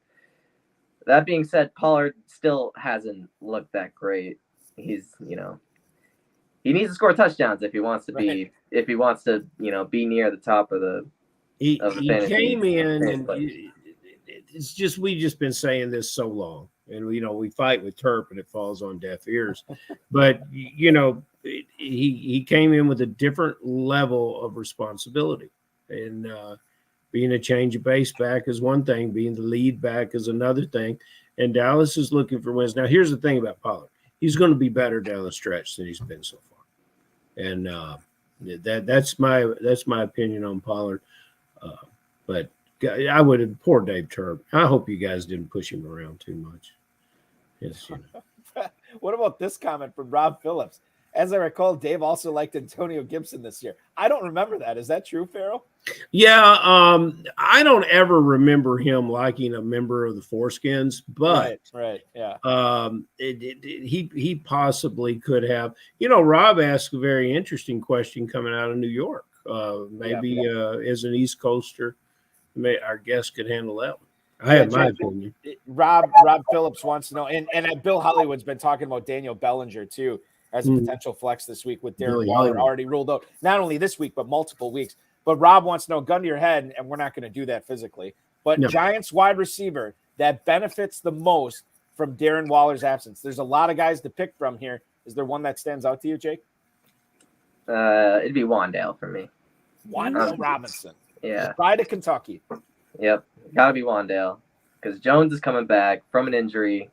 that being said, Pollard still hasn't looked that great. He's, he needs to score touchdowns if he wants to be, be near the top of the fantasy. He came in and it's just, we've just been saying this so long, and we fight with Terp and it falls on deaf ears, but he came in with a different level of responsibility, and being a change of base back is one thing, being the lead back is another thing, and Dallas is looking for wins. Now, here's the thing about Pollard. He's going to be better down the stretch than he's been so far. And that's my opinion on Pollard. But I would have, poor Dave Turb. I hope you guys didn't push him around too much. Yes, What about this comment from Rob Phillips? As I recall, Dave also liked Antonio Gibson this year. I don't remember that. Is that true, Ferrell? Yeah, I don't ever remember him liking a member of the Foreskins, but right, yeah. He possibly could have. Rob asked a very interesting question coming out of New York. Maybe as an East Coaster, our guest could handle that one. I have my opinion. Rob Phillips wants to know, and Bill Hollywood's been talking about Daniel Bellinger too as a potential flex this week with Darren Waller already ruled out. Not only this week, but multiple weeks. But Rob wants to know, gun to your head, and we're not going to do that physically, but Giants wide receiver that benefits the most from Darren Waller's absence. There's a lot of guys to pick from here. Is there one that stands out to you, Jake? It'd be Wandale for me. Wandale Robinson. Yeah. Pride of Kentucky. Yep. Gotta be Wandale because Jones is coming back from an injury.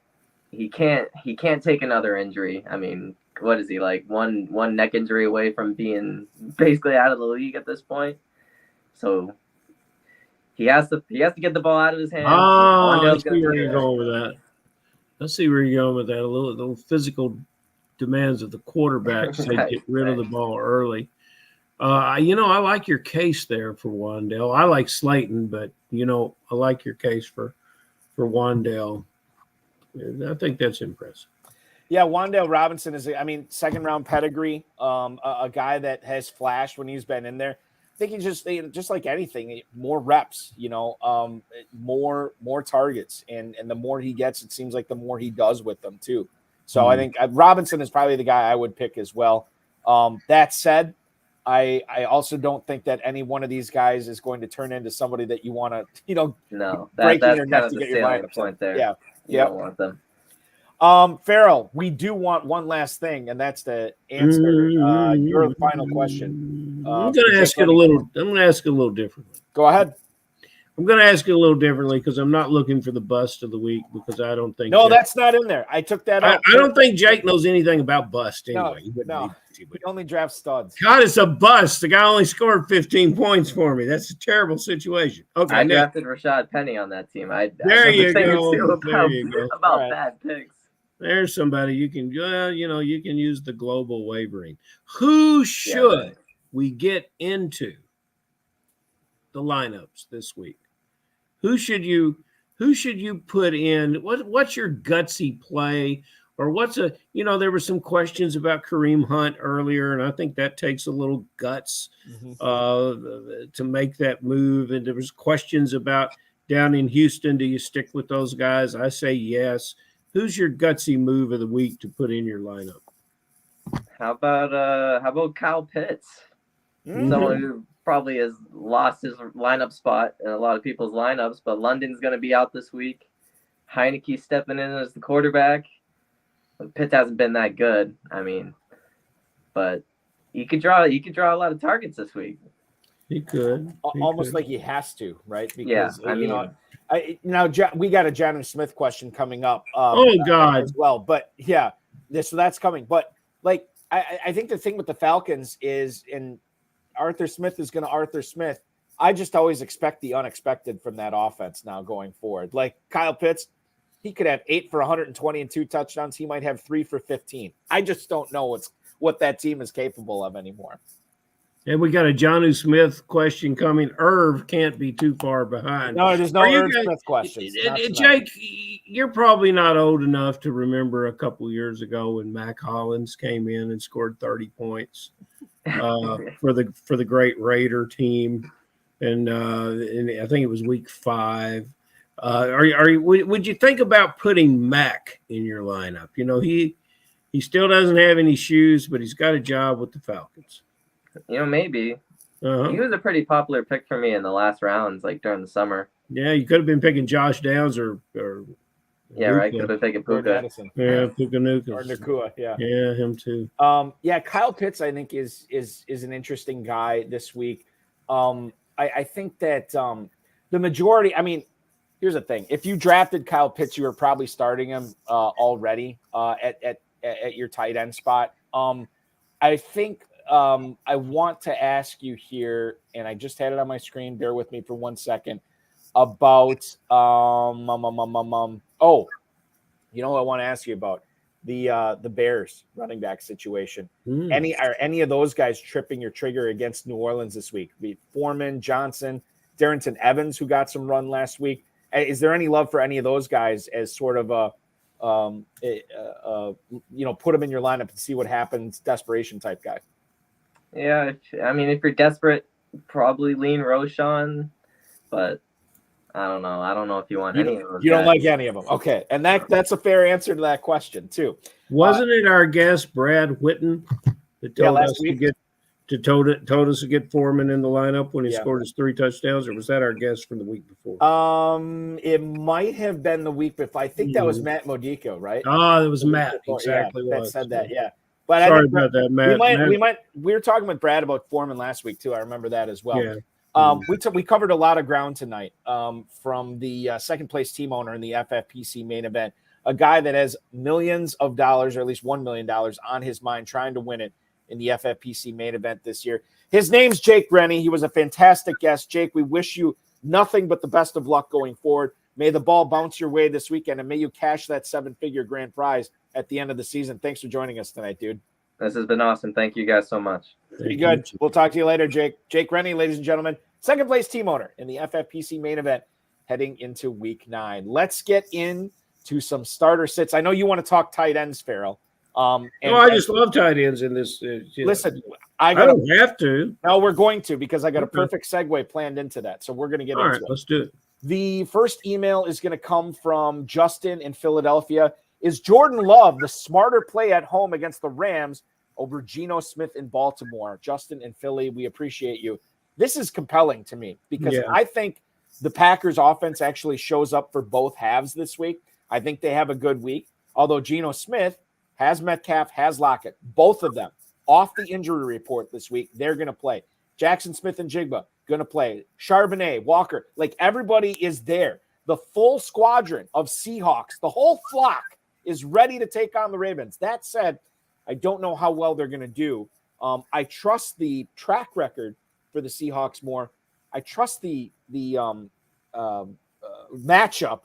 he can't take another injury. I mean, what is he, like one neck injury away from being basically out of the league at this point? So he has to get the ball out of his hands. I see where you're going with that. A little physical demands of the quarterback say get rid of the ball early. I like your case there for Wandale. I like Slayton, but I like your case for Wandale. I think that's impressive. Yeah, Wandale Robinson is, second round pedigree, a guy that has flashed when he's been in there. I think he just like anything, more reps, more targets, and the more he gets, it seems like the more he does with them too. So I think Robinson is probably the guy I would pick as well. That said, I also don't think that any one of these guys is going to turn into somebody that you want to, breaking that's your kind neck of to the get your lineup point there. Yeah, you don't want them. Farrell, we do want one last thing, and that's to answer your final question. I'm going to ask it a little differently. Go ahead. I'm going to ask it a little differently because I'm not looking for the bust of the week because I don't think. No, that's not in there. I took that out. I don't think Jake knows anything about bust anyway. No. He only drafts studs. God, it's a bust. The guy only scored 15 points for me. That's a terrible situation. Okay, I drafted Rashad Penny on that team. There you go. About right. Bad picks. There's somebody you can use the global wavering. Who should we get into the lineups this week? Who should you put in? What's your gutsy play? Or there were some questions about Kareem Hunt earlier, and I think that takes a little guts to make that move. And there was questions about down in Houston, do you stick with those guys? I say yes. Who's your gutsy move of the week to put in your lineup? How about Kyle Pitts? Someone who probably has lost his lineup spot in a lot of people's lineups, but London's going to be out this week. Heineke's stepping in as the quarterback. Pitts hasn't been that good. But he could draw a lot of targets this week. He could. Almost like he has to, right? Because we got a Jonnu Smith question coming up. God, as well. But so that's coming. But I think the thing with the Falcons is, and Arthur Smith is going to Arthur Smith. I just always expect the unexpected from that offense now going forward. Like Kyle Pitts, he could have 8 for 120 and 2 touchdowns. He might have 3 for 15. I just don't know what that team is capable of anymore. And we got a Jonnu Smith question coming. Irv can't be too far behind. No, there's no Irv Smith questions. Jake, you're probably not old enough to remember a couple years ago when Mac Hollins came in and scored 30 points for the great Raider team, and I think it was week 5. Would you think about putting Mac in your lineup? He still doesn't have any shoes, but he's got a job with the Falcons. Maybe. He was a pretty popular pick for me in the last rounds, like during the summer. Yeah, you could have been picking Josh Downs or right. Could have been picking Puka. Yeah, Puka Nuka. Or Nakua, yeah. Yeah, him too. Kyle Pitts, I think, is an interesting guy this week. I think that the majority, here's the thing. If you drafted Kyle Pitts, you were probably starting him already at your tight end spot. I think I want to ask you here, and I just had it on my screen. Bear with me for 1 second. About you know what I want to ask you about the Bears running back situation. Are any of those guys tripping your trigger against New Orleans this week? Be Foreman, Johnson, Darrington Evans, who got some run last week. Is there any love for any of those guys as sort of a put them in your lineup and see what happens, desperation type guy? Yeah, if you're desperate, probably lean Roshan, but I don't know. I don't know if you want any of those. You don't like any of them. Okay. And that's a fair answer to that question too. Wasn't it our guest, Brad Whitten, that told us told us to get Foreman in the lineup when he scored his 3 touchdowns, or was that our guest from the week before? It might have been the week before. I think that was Matt Modico, right? Oh, it was Matt. Exactly. That said that, yeah. But sorry about that, Matt. We were talking with Brad about Foreman last week too. I remember that as well. Yeah. We covered a lot of ground tonight from the second place team owner in the FFPC main event. a guy that has millions of dollars, or at least $1 million on his mind, trying to win it in the FFPC main event this year. His name's Jake Rennie. He was a fantastic guest. Jake, we wish you nothing but the best of luck going forward. May the ball bounce your way this weekend, and may you cash that 7-figure grand prize at the end of the season. Thanks for joining us tonight, dude. This has been awesome. Thank you guys so much. Pretty good. We'll talk to you later, Jake. Jake Rennie, ladies and gentlemen, second place team owner in the FFPC main event heading into week 9. Let's get into some starter sits. I know you want to talk tight ends, Ferrell. I just love tight ends in this. Listen, I don't have to. No, we're going to, because I got a perfect segue planned into that. So we're going to get into it. Let's do it. The first email is going to come from Justin in Philadelphia. Is Jordan Love the smarter play at home against the Rams over Geno Smith in Baltimore? Justin in Philly, we appreciate you. This is compelling to me because I think the Packers offense actually shows up for both halves this week. I think they have a good week, although Geno Smith has Metcalf, has Lockett, both of them off the injury report this week. They're going to play. Jackson Smith and Jigba going to play. Charbonnet, Walker, like everybody is there. The full squadron of Seahawks, the whole flock is ready to take on the Ravens. That said, I don't know how well they're going to do. I trust the track record for the Seahawks more. I trust the matchup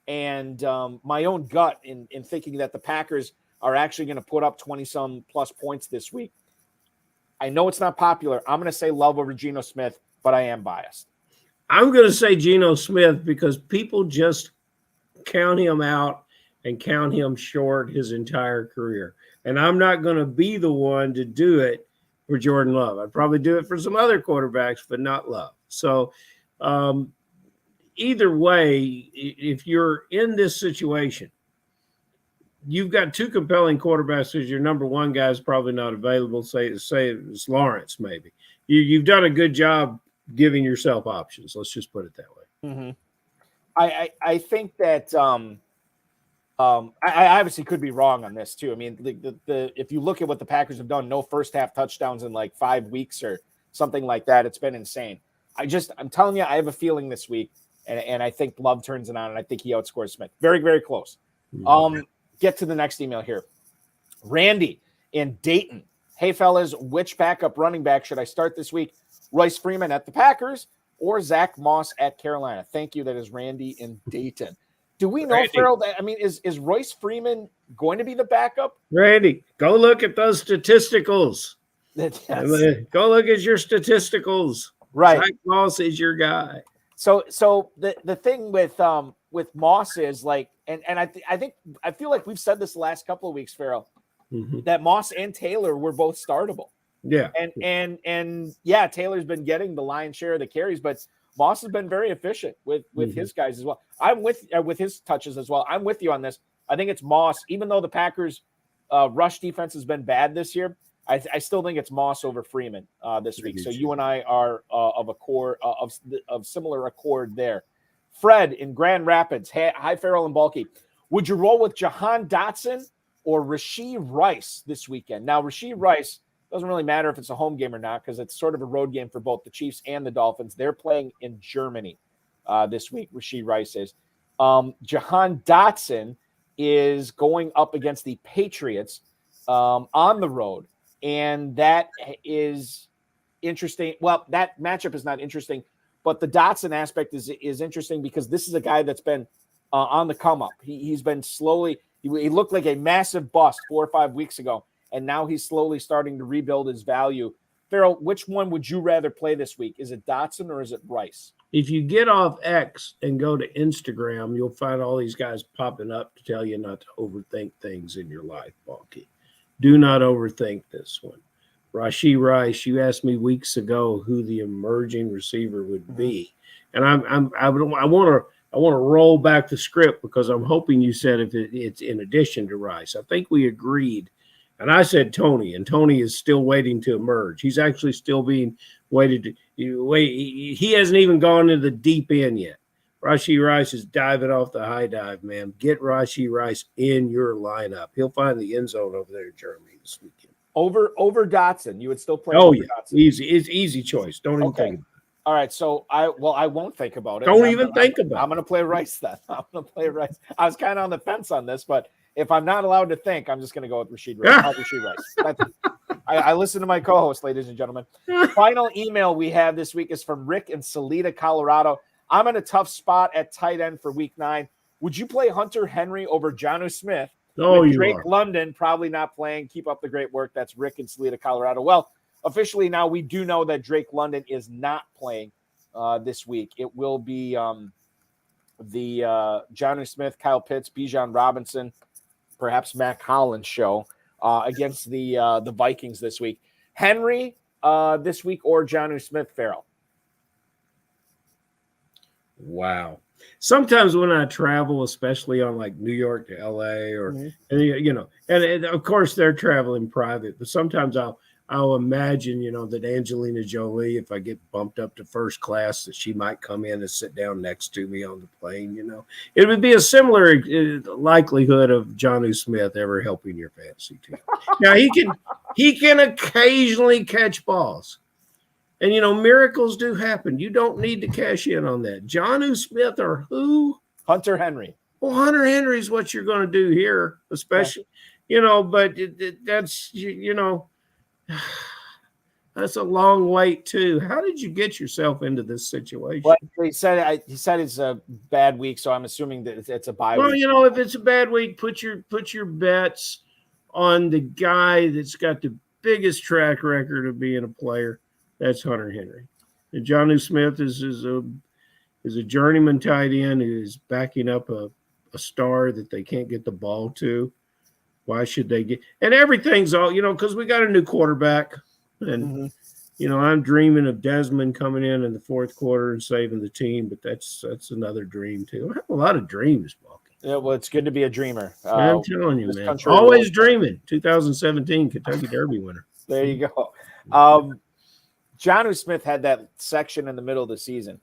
and my own gut in thinking that the Packers are actually going to put up 20-some plus points this week. I know it's not popular. I'm going to say Love over Geno Smith, but I am biased. I'm going to say Geno Smith because people just count him out and count him short his entire career. And I'm not going to be the one to do it for Jordan Love. I'd probably do it for some other quarterbacks, but not Love. So either way, if you're in this situation, you've got two compelling quarterbacks because your number one guy is probably not available. Say it's Lawrence, maybe. You've done a good job giving yourself options. Let's just put it that way. Mm-hmm. I think that I obviously could be wrong on this too. I mean, the if you look at what the Packers have done, no first half touchdowns in like 5 weeks or something like that. It's been insane. I'm telling you, I have a feeling this week, and I think Love turns it on, and I think he outscores Smith. Very, very close. Mm-hmm. Get to the next email here. Randy in Dayton. Hey, fellas, which backup running back should I start this week? Royce Freeman at the Packers or Zach Moss at Carolina? Thank you. That is Randy in Dayton. Do we know, Ferrell, that, I mean, is Royce Freeman going to be the backup? Randy, go look at those statisticals. Yes. Go look at your statisticals. Right. Zach Moss is your guy. So the thing with Moss is like, and I feel like we've said this the last couple of weeks, Ferrell, that Moss and Taylor were both startable. Yeah. And yeah, Taylor's been getting the lion's share of the carries, but Moss has been very efficient with his guys as well. I'm with his touches as well. I'm with you on this. I think it's Moss, even though the Packers rush defense has been bad this year. I still think it's Moss over Freeman this week. So you and I are of accord of similar accord there. Fred in Grand Rapids. Hi, Ferrell and Balky. Would you roll with Jahan Dotson or Rashee Rice this weekend? Now, Rashee Rice doesn't really matter if it's a home game or not because it's sort of a road game for both the Chiefs and the Dolphins. They're playing in Germany this week. Rashee Rice is. Jahan Dotson is going up against the Patriots on the road. And that is interesting. Well, that matchup is not interesting, but the Dotson aspect is interesting because this is a guy that's been on the come up. He's been slowly. He looked like a massive bust 4 or 5 weeks ago, and now he's slowly starting to rebuild his value. Ferrell, which one would you rather play this week? Is it Dotson or is it Rice? If you get off X and go to Instagram, you'll find all these guys popping up to tell you not to overthink things in your life, Balky. Do not overthink this one. Rashee Rice, you asked me weeks ago who the emerging receiver would be. And I want to roll back the script because I'm hoping you said if it's in addition to Rice. I think we agreed. And I said Tony, and Tony is still waiting to emerge. He's actually still being waited. He hasn't even gone into the deep end yet. Rashee Rice is diving off the high dive, man. Get Rashee Rice in your lineup. He'll find the end zone over there in Germany this weekend. Over Dotson, you would still play. Oh, yeah. Dotson. Easy. It's easy choice. Don't even think All right, so I won't think about it. Don't even think about it. I'm going to play Rice then. I'm going to play Rice. I was kind of on the fence on this, but if I'm not allowed to think, I'm just going to go with Rashid Rice. Rashid Rice. I listen to my co-host, ladies and gentlemen. Final email we have this week is from Rick in Salida, Colorado. I'm in a tough spot at tight end for week 9. Would you play Hunter Henry over Jonnu Smith? Oh, with you Drake are. London probably not playing. Keep up the great work. That's Rick in Salida, Colorado. Well, officially now we do know that Drake London is not playing this week. It will be the Jonnu Smith, Kyle Pitts, Bijan Robinson, perhaps Mac Hollins show against the Vikings this week. Henry this week or Jonnu Smith, Ferrell? Wow. Sometimes when I travel, especially on like New York to LA or, and of course they're traveling private, but sometimes I'll imagine, that Angelina Jolie, if I get bumped up to first class, that she might come in and sit down next to me on the plane. It would be a similar likelihood of Jonnu Smith ever helping your fantasy team. Now he can occasionally catch balls. And, miracles do happen. You don't need to cash in on that. Jonnu Smith or who? Hunter Henry. Well, Hunter Henry is what you're going to do here, especially, but that's, that's a long wait too. How did you get yourself into this situation? Well, he said it's a bad week, so I'm assuming that it's a bye week. Well, if it's a bad week, put your bets on the guy that's got the biggest track record of being a player. That's Hunter Henry. And Jonnu Smith is a journeyman tight end who is backing up a star that they can't get the ball to. Why should they get – and everything's all – because we got a new quarterback. And, I'm dreaming of Desmond coming in the fourth quarter and saving the team, but that's another dream too. I have a lot of dreams, Balkman. Yeah, well, it's good to be a dreamer. I'm telling you, man. Always dreaming. 2017 Kentucky Derby winner. There you go. Jonnu Smith had that section in the middle of the season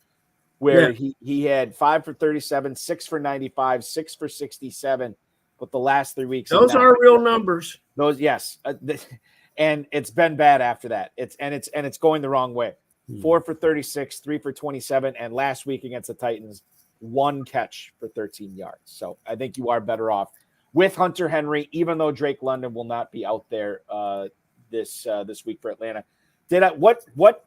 where he had 5 for 37, 6 for 95, 6 for 67, but the last 3 weeks. Those are real numbers. Those, yes. And it's been bad after that. It's going the wrong way. 4 for 36, 3 for 27, and last week against the Titans, 1 catch for 13 yards. So I think you are better off with Hunter Henry, even though Drake London will not be out there this week for Atlanta. What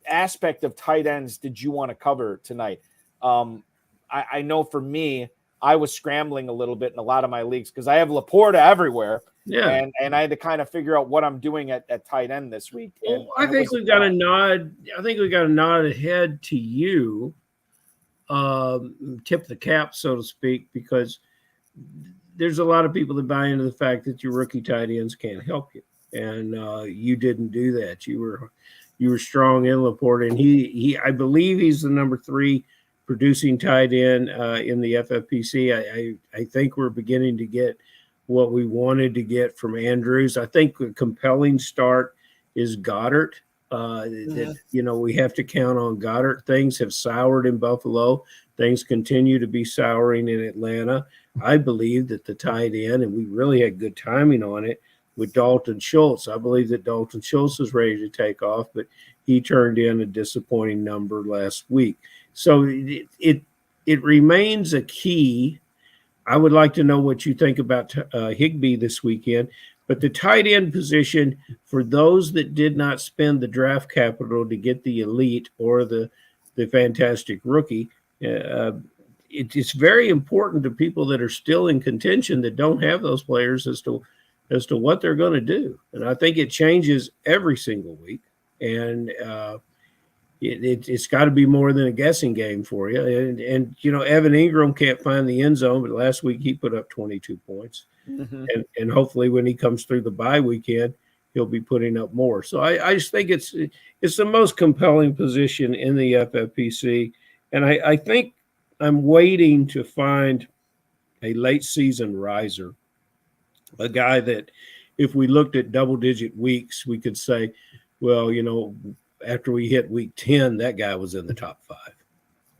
aspect of tight ends did you want to cover tonight? I know for me, I was scrambling a little bit in a lot of my leagues because I have Laporta everywhere. Yeah. And I had to kind of figure out what I'm doing at tight end this week. Well, I think we've got a nod. I think we got a nod ahead to you. Tip the cap, so to speak, because there's a lot of people that buy into the fact that your rookie tight ends can't help you. And you didn't do that. You were strong in Laporta, and he I believe he's the number 3 producing tight end in the FFPC. I think we're beginning to get what we wanted to get from Andrews. I think a compelling start is Goddard. We have to count on Goddard. Things have soured in Buffalo. Things continue to be souring in Atlanta. I believe that the tight end, and we really had good timing on it, with Dalton Schultz. I believe that Dalton Schultz is ready to take off, but he turned in a disappointing number last week. So it remains a key. I would like to know what you think about Higbee this weekend. But the tight end position, for those that did not spend the draft capital to get the elite or the fantastic rookie, it's very important to people that are still in contention that don't have those players as to what they're going to do. And I think it changes every single week. And it's got to be more than a guessing game for you. And Evan Ingram can't find the end zone, but last week he put up 22 points. Mm-hmm. And hopefully when he comes through the bye weekend, he'll be putting up more. So I just think it's the most compelling position in the FFPC. And I think I'm waiting to find a late season riser, a guy that if we looked at double-digit weeks, we could say, well, after we hit week 10, that guy was in the top 5,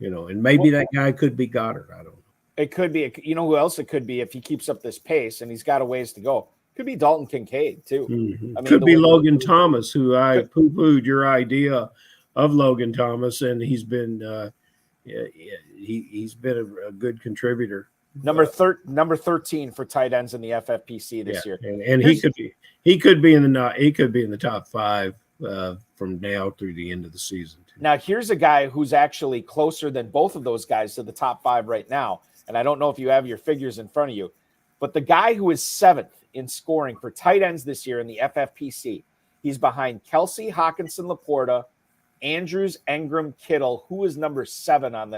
and maybe that guy could be Goddard. I don't know. It could be, who else it could be if he keeps up this pace and he's got a ways to go. It could be Dalton Kincaid too. Mm-hmm. Could be Logan Thomas, who I poo-pooed your idea Logan Thomas, and he's been he's been a good contributor. Number 13 for tight ends in the FFPC this year, and he could be in the top 5 from now through the end of the season. Now, here's a guy who's actually closer than both of those guys to the top 5 right now. And I don't know if you have your figures in front of you, but the guy who is 7th in scoring for tight ends this year in the FFPC, he's behind Kelsey, Hawkinson, Laporta, Andrews, Engram, Kittle. Who is number 7 on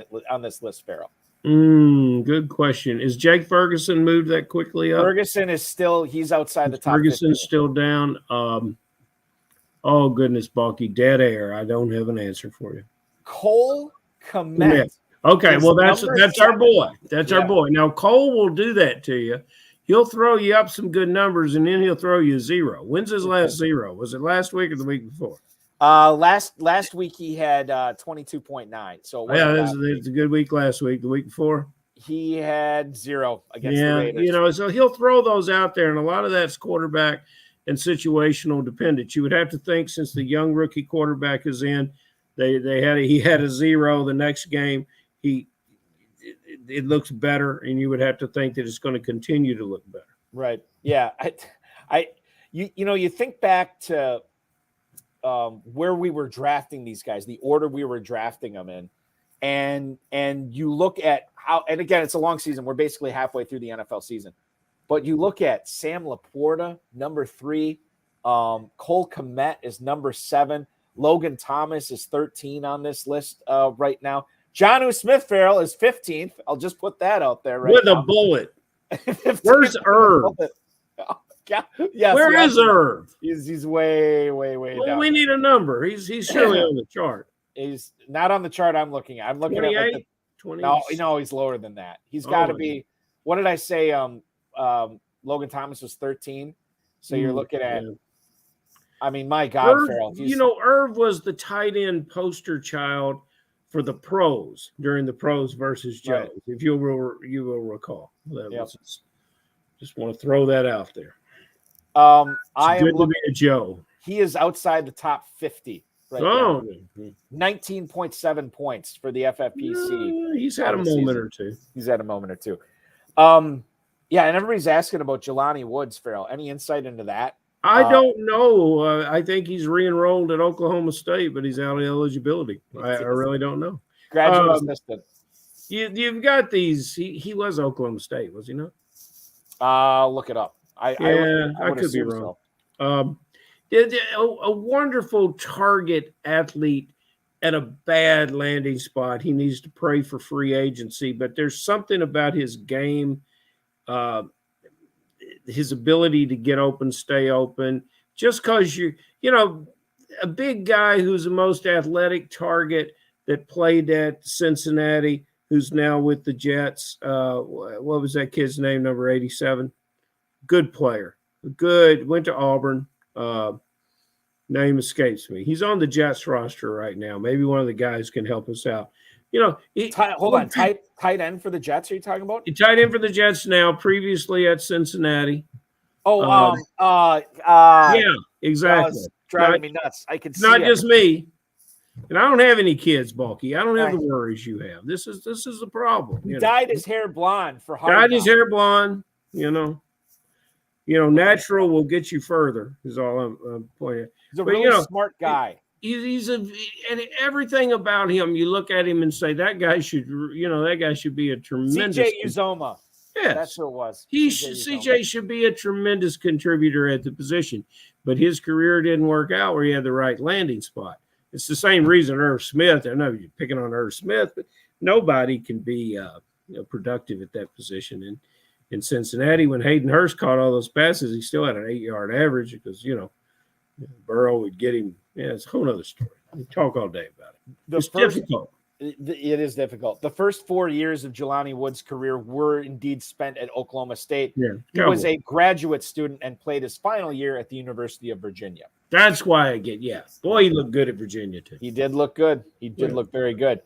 this list, Ferrell? Good question. Is Jake Ferguson moved that quickly up? Ferguson is he's outside the top 15. Ferguson's still down. Oh, goodness, Balky, dead air. I don't have an answer for you. Cole Kmet. Okay, well, that's our boy. That's our boy. Now, Cole will do that to you. He'll throw you up some good numbers, and then he'll throw you a 0. When's his last 0? Was it last week or the week before? Last week he had 22.9. So it's a good week last week. The week before? He had 0 against the Raiders. So he'll throw those out there, and a lot of that's quarterback and situational dependent. You would have to think, since the young rookie quarterback is in, he had a 0 the next game. It looks better, and you would have to think that it's going to continue to look better. Right. Yeah. You think back to where we were drafting these guys, the order we were drafting them in, and you look at how, and again, it's a long season. We're basically halfway through the NFL season. But you look at Sam Laporta, number 3. Cole Kmet is number 7. Logan Thomas is 13 on this list right now. Jonnu Smith Farrell is 15th. I'll just put that out there right now. With a bullet. Where's Irv? Yes, Where is Irv? He's way down. We need a number. He's surely on the chart. He's not on the chart I'm looking at. I'm looking 28, at 20. No, he's lower than that. He's got to be. What did I say? Logan Thomas was 13. So you're looking at. I mean, my God, Irv, Farrell. Irv was the tight end poster child for the pros during the pros versus Joes, if you will recall. Just want to throw that out there. Good to be a Joe. He is outside the top 50 right now. 19.7 points for the FFPC. He's had a moment or two. Yeah, and everybody's asking about Jelani Woods, Farrell. Any insight into that? I don't know. I think he's re-enrolled at Oklahoma State, but he's out of eligibility. I really don't know. Graduate assistant. You've got these. He was Oklahoma State, was he not? Look it up. I could be wrong. So. A wonderful target athlete at a bad landing spot. He needs to pray for free agency, but there's something about his game, his ability to get open, stay open. Just because a big guy who's the most athletic target that played at Cincinnati, who's now with the Jets. What was that kid's name? Number 87. Good player. Good. Went to Auburn. Name escapes me. He's on the Jets roster right now. Maybe one of the guys can help us out. Hold on. Tight end for the Jets, are you talking about? Tight end for the Jets now, previously at Cincinnati. Yeah, exactly. Driving me nuts. I can see not just me. And I don't have any kids, Balky. I don't have the worries you have. This is the problem. He dyed his hair blonde for hard. Dyed his hair blonde, natural will get you further, is all I'm pointing at. He's a really smart guy. And everything about him, you look at him and say, that guy should be a tremendous. CJ Uzoma. Yes. That's who it was. CJ should be a tremendous contributor at the position, but his career didn't work out where he had the right landing spot. It's the same reason Irv Smith. I know you're picking on Irv Smith, but nobody can be productive at that position. In Cincinnati, when Hayden Hurst caught all those passes, he still had an 8-yard average because Burrow would get him. Yeah, it's a whole other story. We talk all day about it. It's difficult. It is difficult. The first 4 years of Jelani Woods' career were indeed spent at Oklahoma State. Yeah, he was a graduate student and played his final year at the University of Virginia. That's why boy, he looked good at Virginia too. He did look good. He did look very good.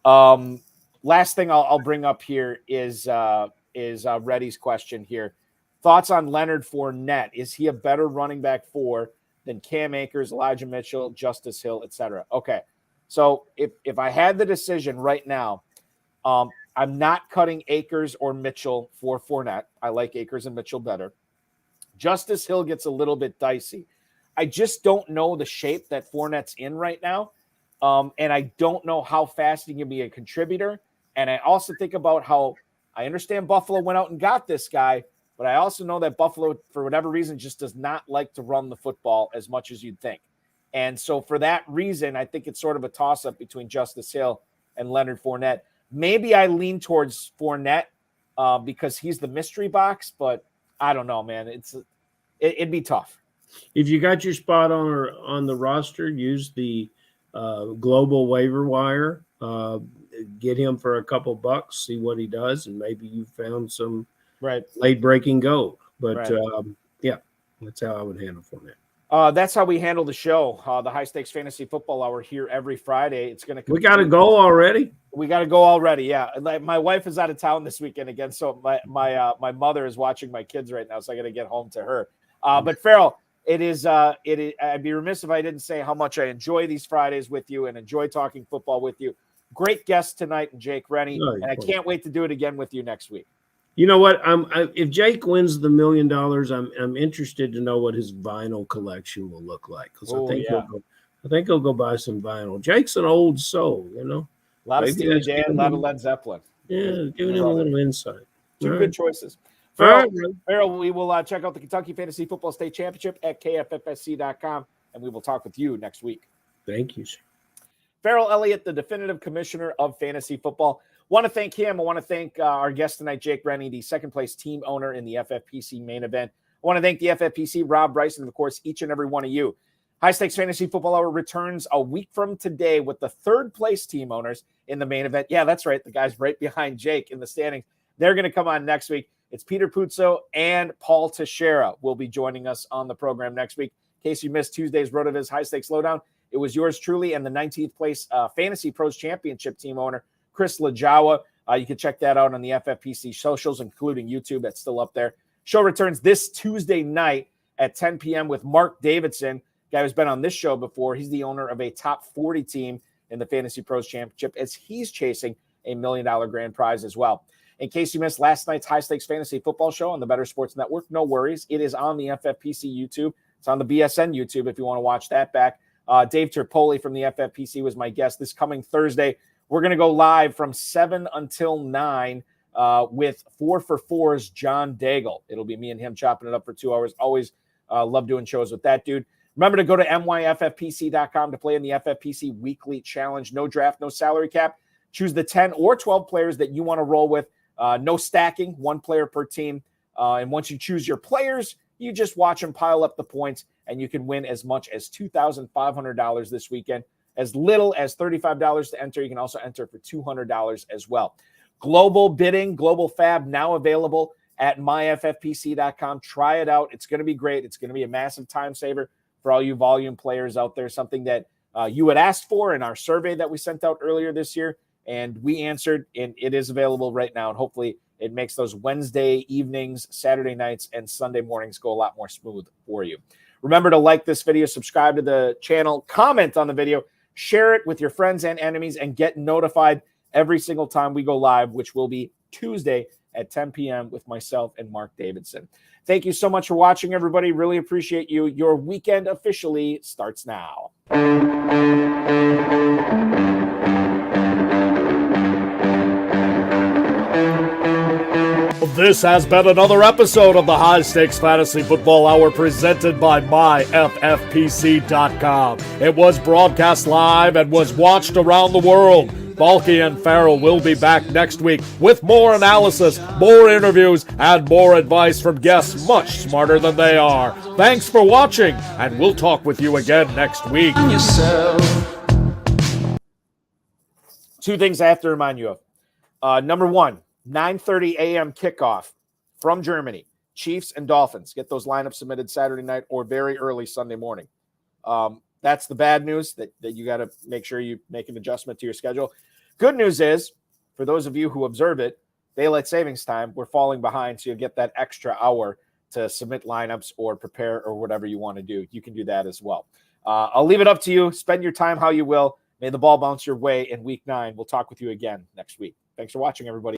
Last thing I'll bring up here is Reddy's question here. Thoughts on Leonard Fournette? Is he a better running back 4 than Cam Akers, Elijah Mitchell, Justice Hill, etc.? Okay. So if I had the decision right now, I'm not cutting Akers or Mitchell for Fournette. I like Akers and Mitchell better. Justice Hill gets a little bit dicey. I just don't know the shape that Fournette's in right now. And I don't know how fast he can be a contributor. And I also think about how I understand Buffalo went out and got this guy, but I also know that Buffalo, for whatever reason, just does not like to run the football as much as you'd think. And so for that reason, I think it's sort of a toss-up between Justice Hill and Leonard Fournette. Maybe I lean towards Fournette because he's the mystery box, but I don't know, man. It'd be tough. If you got your spot on the roster, use the global waiver wire. Get him for a couple bucks, see what he does, and maybe you found some late breaking gold. But yeah, that's how I would handle Fournette. That's how we handle the show. The High Stakes Fantasy Football Hour here every Friday. It's going to. We got to go already. We got to go already. Yeah, my wife is out of town this weekend again, so my mother is watching my kids right now, so I got to get home to her. But Ferrell, it is. I'd be remiss if I didn't say how much I enjoy these Fridays with you and enjoy talking football with you. Great guest tonight, Jake Rennie, and I can't wait to do it again with you next week. You know what? If Jake wins the $1 million, I'm interested to know what his vinyl collection will look like, because I think he'll go buy some vinyl. Jake's an old soul, you know. A lot of Steely Dan, a lot of Led Zeppelin. Yeah, giving him a little insight. Two good choices. Ferrell, we will check out the Kentucky Fantasy Football State Championship at kffsc.com, and we will talk with you next week. Thank you, sir. Ferrell Elliott, the definitive commissioner of fantasy football. Want to thank him. I want to thank our guest tonight, Jake Rennie, the second-place team owner in the FFPC main event. I want to thank the FFPC, Rob Bryson, and, of course, each and every one of you. High Stakes Fantasy Football Hour returns a week from today with the third-place team owners in the main event. Yeah, that's right. The guys right behind Jake in the standings. They're going to come on next week. It's Peter Puzo and Paul Teixeira will be joining us on the program next week. In case you missed Tuesday's RotoViz High Stakes Lowdown, it was yours truly and the 19th place Fantasy Pros Championship team owner, Chris Lajawa. You can check that out on the FFPC socials, including YouTube. That's still up there. Show returns this Tuesday night at 10 p.m. with Mark Davidson, guy who's been on this show before. He's the owner of a top 40 team in the Fantasy Pros Championship as he's chasing a $1 million grand prize as well. In case you missed last night's High Stakes Fantasy Football Show on the Better Sports Network, no worries. It is on the FFPC YouTube. It's on the BSN YouTube if you want to watch that back. Dave Terpoli from the FFPC was my guest this coming Thursday. We're going to go live from 7 until 9 with 4 for 4's John Daigle. It'll be me and him chopping it up for 2 hours. Always love doing shows with that dude. Remember to go to myffpc.com to play in the FFPC Weekly Challenge. No draft, no salary cap. Choose the 10 or 12 players that you want to roll with. No stacking, 1 player per team. And once you choose your players, you just watch them pile up the points, and you can win as much as $2,500 this weekend. As little as $35 to enter. You can also enter for $200 as well. Global bidding, global fab, now available at myffpc.com. Try it out. It's going to be great. It's going to be a massive time saver for all you volume players out there, something that you had asked for in our survey that we sent out earlier this year, and we answered, and it is available right now, and hopefully it makes those Wednesday evenings, Saturday nights, and Sunday mornings go a lot more smooth for you. Remember to like this video, subscribe to the channel, comment on the video, share it with your friends and enemies, and get notified every single time we go live, which will be Tuesday at 10 p.m. with myself and Mark Davidson. Thank you so much for watching, everybody. Really appreciate you. Your weekend officially starts now. This has been another episode of the High Stakes Fantasy Football Hour presented by myffpc.com. It was broadcast live and was watched around the world. Balky and Ferrell will be back next week with more analysis, more interviews, and more advice from guests much smarter than they are. Thanks for watching, and we'll talk with you again next week. Two things I have to remind you of. Number one, 9:30 a.m. kickoff from Germany. Chiefs and Dolphins. Get those lineups submitted Saturday night or very early Sunday morning. That's the bad news, that you got to make sure you make an adjustment to your schedule. Good news is, for those of you who observe it, daylight savings time, we're falling behind, so you'll get that extra hour to submit lineups or prepare or whatever you want to do. You can do that as well. I'll leave it up to you. Spend your time how you will. May the ball bounce your way in week 9. We'll talk with you again next week. Thanks for watching, everybody.